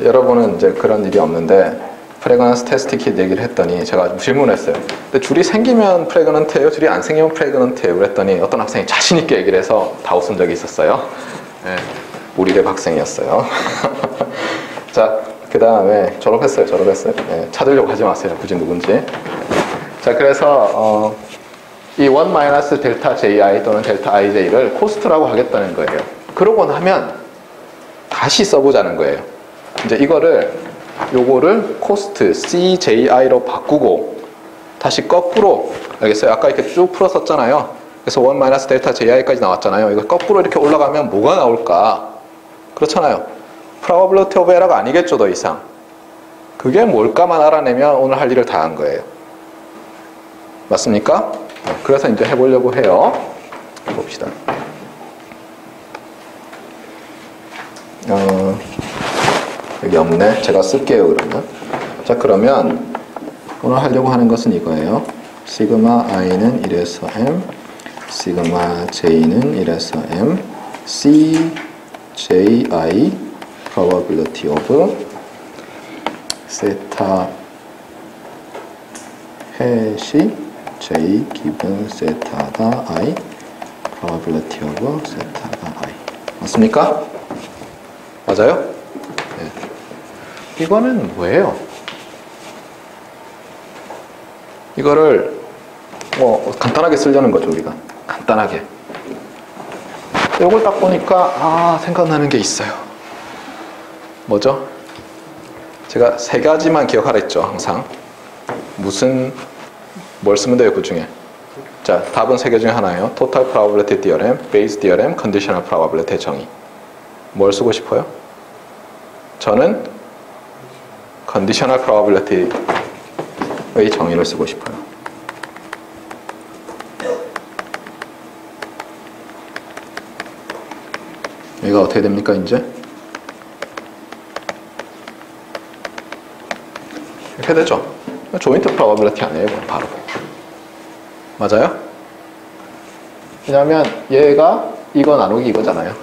[SPEAKER 1] 여러분은 이제 그런 일이 없는데 프레그넌스 테스트 킷 얘기를 했더니 제가 질문했어요. 근데 줄이 생기면 프레그넌트예요? 줄이 안 생기면 프레그넌트예요? 그랬더니 어떤 학생이 자신 있게 얘기를 해서 다 웃은 적이 있었어요. 네, 우리 랩 학생이었어요. 자, 그 다음에 졸업했어요. 네, 찾으려고 하지 마세요. 굳이 누군지. 자, 그래서 이 1 델타 JI 또는 델타 IJ를 코스트라고 하겠다는 거예요. 그러고 나면 다시 써보자는 거예요. 이제 요거를 코스트 CJI로 바꾸고 다시 거꾸로 알겠어요? 아까 이렇게 쭉 풀어 썼잖아요. 그래서 1 델타 JI까지 나왔잖아요. 이거 거꾸로 이렇게 올라가면 뭐가 나올까? 그렇잖아요. probability of error가 아니겠죠, 더 이상. 그게 뭘까만 알아내면 오늘 할 일을 다 한 거예요. 맞습니까? 그래서 이제 해보려고 해요. 봅시다. 여기 없네. 제가 쓸게요, 그러면. 자, 그러면 오늘 하려고 하는 것은 이거예요. 시그마 i는 1에서 m, 시그마 j는 1에서 m, cji probability of 세타 해시 j 기분 세타가 i probability of 세타가 i. 맞습니까? 맞아요? 네. 이거는 뭐예요? 이거를 뭐 간단하게 쓰려는 거죠, 우리가. 간단하게. 이걸 딱 보니까 생각나는 게 있어요. 뭐죠? 제가 3가지만 기억하라 했죠, 항상. 뭘 쓰면 돼요, 그 중에? 자, 답은 3개 중에 하나예요. Total Probability Theorem, Bayes Theorem, Conditional Probability 정의. 뭘 쓰고 싶어요? 저는 Conditional Probability의 정의를 쓰고 싶어요. 여기가 어떻게 됩니까, 이제? 이렇게 되죠? 조인트 프로바빌리티 아니에요, 바로. 맞아요? 왜냐하면 얘가 이거 나누기 이거잖아요.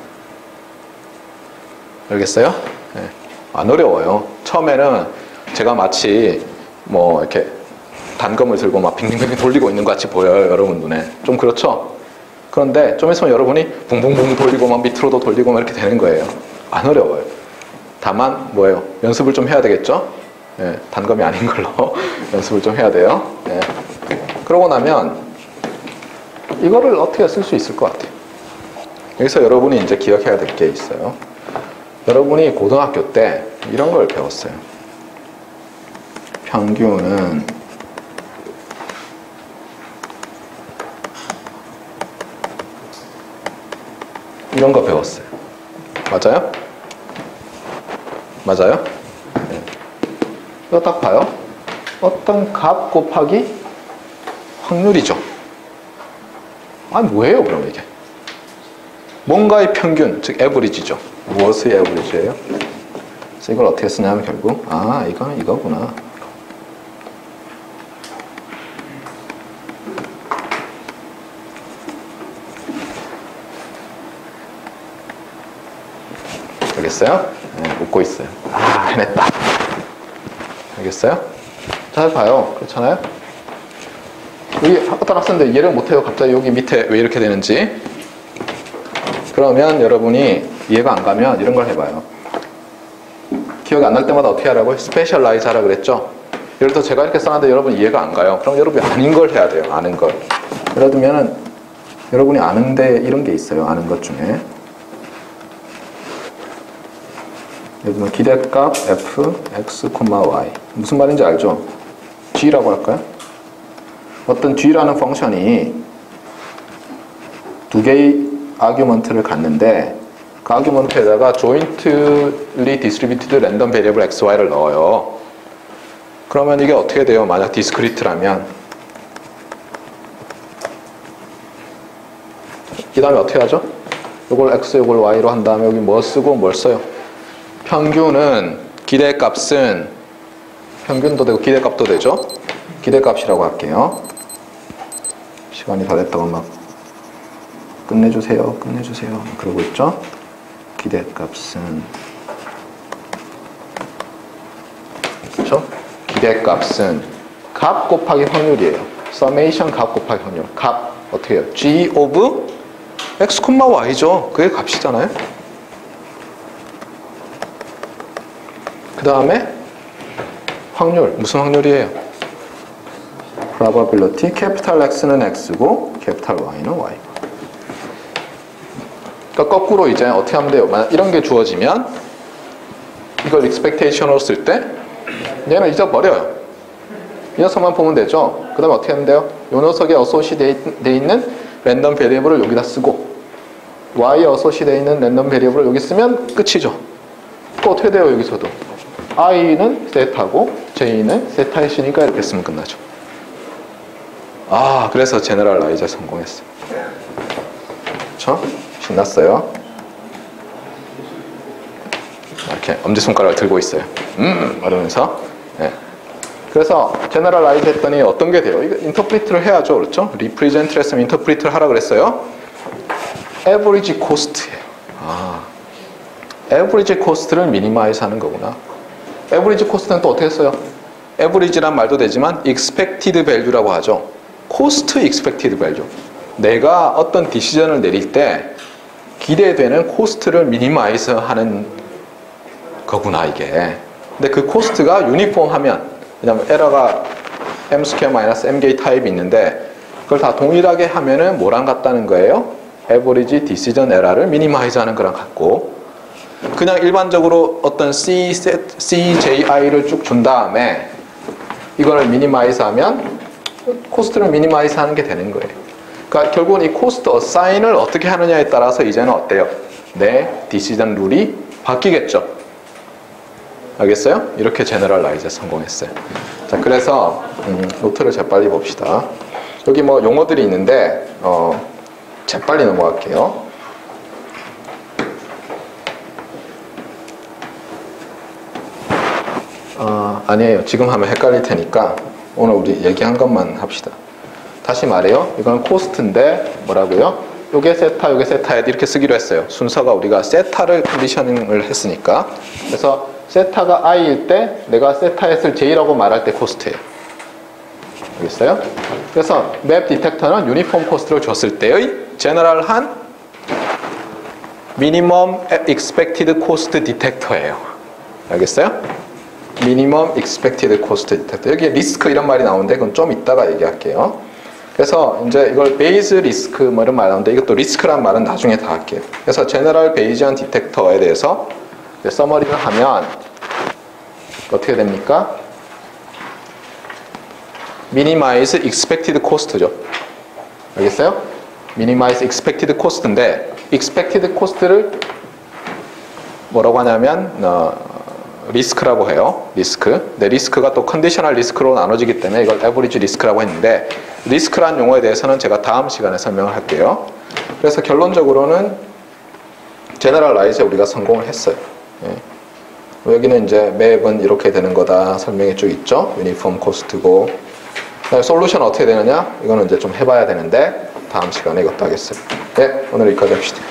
[SPEAKER 1] 알겠어요? 네. 안 어려워요. 처음에는 제가 마치 뭐 이렇게 단검을 들고 막 빙빙빙 돌리고 있는 것 같이 보여요, 여러분 눈에. 좀 그렇죠? 그런데 좀 있으면 여러분이 붕붕붕 돌리고 막 밑으로도 돌리고 막 이렇게 되는 거예요. 안 어려워요. 다만 뭐예요? 연습을 좀 해야 되겠죠? 네, 단검이 아닌 걸로 연습을 좀 해야 돼요. 네. 그러고 나면 이거를 어떻게 쓸 수 있을 것 같아요. 여기서 여러분이 이제 기억해야 될 게 있어요. 여러분이 고등학교 때 이런 걸 배웠어요. 평균은 이런 거 배웠어요. 맞아요? 맞아요? 네. 이거 딱 봐요. 어떤 값 곱하기 확률이죠. 아니 뭐예요 그럼 이게? 뭔가의 평균, 즉 에버리지죠. 무엇의 에버리지예요? 그래서 이걸 어떻게 쓰냐면 결국 이건 이거구나. 알겠어요? 네, 웃고 있어요. 해냈다. 알겠어요? 잘 봐요. 그렇잖아요? 여기 어떤 학생들 이해를 못해요. 갑자기 여기 밑에 왜 이렇게 되는지. 그러면 여러분이 이해가 안 가면 이런 걸 해봐요. 기억이 안 날 때마다 어떻게 하라고요? 스페셜라이즈 하라 그랬죠? 예를 들어 제가 이렇게 써놨는데 여러분 이해가 안 가요. 그럼 여러분이 아는 걸 해야 돼요. 아는 걸. 예를 들면은 여러분이 아는데 이런 게 있어요. 아는 것 중에. 예를 들면 기대값 f, x, y. 무슨 말인지 알죠? g라고 할까요? 어떤 g라는 펑션이 두 개의 아규먼트를 갖는데 그 아규먼트에다가 jointly distributed random variable x, y를 넣어요. 그러면 이게 어떻게 돼요? 만약 디스크리트라면 이 다음에 어떻게 하죠? 이걸 x, 이걸 y로 한 다음에 여기 뭐 쓰고 뭘 써요? 평균은 기대값은 평균도 되고 기대값도 되죠? 기대값이라고 할게요. 시간이 다 됐다고 막 끝내주세요. 끝내주세요. 그러고 있죠? 기대값은 그렇죠? 기대값은 값 곱하기 확률이에요. 서메이션 값 곱하기 확률. 값 어떻게 해요? g of x, y죠. 그게 값이잖아요. 그 다음에 확률. 무슨 확률이에요? probability. 캐피탈 X는 X고 캐피탈 Y는 Y. 그러니까 거꾸로 이제 어떻게 하면 돼요? 만약 이런 게 주어지면 이걸 expectation으로 쓸 때 얘는 잊어버려요. 이 녀석만 보면 되죠. 그 다음에 어떻게 하면 돼요? 이 녀석에 associate 되어 있는 랜덤 베리어블을 여기다 쓰고 Y에 associate 되어 있는 랜덤 베리어블을 여기 쓰면 끝이죠. 또 어떻게 돼요? 여기서도 I는 세타고 J는 세타이시니까 이렇게 쓰면 끝나죠. 아, 그래서 제너럴라이즈에 성공했어요. 그렇죠? 신났어요. 이렇게 엄지손가락을 들고 있어요. 이러면서. 네. 그래서 제너럴라이즈 했더니 어떤 게 돼요? 이거 인터프리트를 해야죠. 그렇죠? 리프레젠트를 했으면 인터프리트를 하라 그랬어요. 에버리지 코스트예요. 아, 에버리지 코스트를 미니마이즈 하는 거구나. 에버리지 코스트는 또 어떻게 써요? 에버리지란 말도 되지만 expected value라고 하죠. cost expected value. 내가 어떤 디시전을 내릴 때 기대되는 코스트를 미니마이즈 하는 거구나 이게. 근데 그 코스트가 유니폼하면, 왜냐면 에러가 m²-mk 타입이 있는데 그걸 다 동일하게 하면은 뭐랑 같다는 거예요? 에버리지 디시전 에러를 미니마이즈 하는 거랑 같고, 그냥 일반적으로 어떤 CJI를 쭉 준 다음에 이거를 미니마이즈 하면 코스트를 미니마이즈 하는 게 되는 거예요. 그러니까 결국은 이 코스트 어사인을 어떻게 하느냐에 따라서 이제는 어때요? 내 디시전 룰이 바뀌겠죠. 알겠어요? 이렇게 제너럴라이즈에 성공했어요. 자, 그래서 노트를 재빨리 봅시다. 여기 뭐 용어들이 있는데 재빨리 넘어갈게요. 아니에요. 지금 하면 헷갈릴 테니까 오늘 우리 얘기한 것만 합시다. 다시 말해요. 이건 코스트인데 뭐라고요? 요게 세타, 요게 세타에 이렇게 쓰기로 했어요. 순서가 우리가 세타를 컨디셔닝을 했으니까. 그래서 세타가 i일 때 내가 세타했을 j라고 말할 때 코스트예요. 알겠어요? 그래서 맵 디텍터는 유니폼 코스트를 줬을 때의 제너럴한 미니멈 expected cost 디텍터예요. 알겠어요? 미니멈 expected cost 디텍터. 여기 리스크 이런 말이 나오는데 그건 좀 이따가 얘기할게요. 그래서 이제 이걸 베이즈 리스크 뭐 이런 말 나오는데 이것도 리스크란 말은 나중에 다 할게요. 그래서 제너럴 베이지언 디텍터에 대해서 서머리를 하면 어떻게 됩니까? minimize expected cost죠. 알겠어요? minimize expected cost인데 expected cost를 뭐라고 하냐면 리스크라고 해요. 리스크. 근데 리스크가 또 컨디셔널 리스크로 나눠지기 때문에 이걸 에버리지 리스크라고 했는데 리스크란 용어에 대해서는 제가 다음 시간에 설명을 할게요. 그래서 결론적으로는 제너럴라이즈에 우리가 성공을 했어요. 예. 여기는 이제 맵은 이렇게 되는 거다 설명이 쭉 있죠. 유니폼 코스트고. 솔루션 어떻게 되느냐? 이거는 이제 좀 해봐야 되는데 다음 시간에 이것도 하겠어요. 네, 오늘 여기까지 합시다.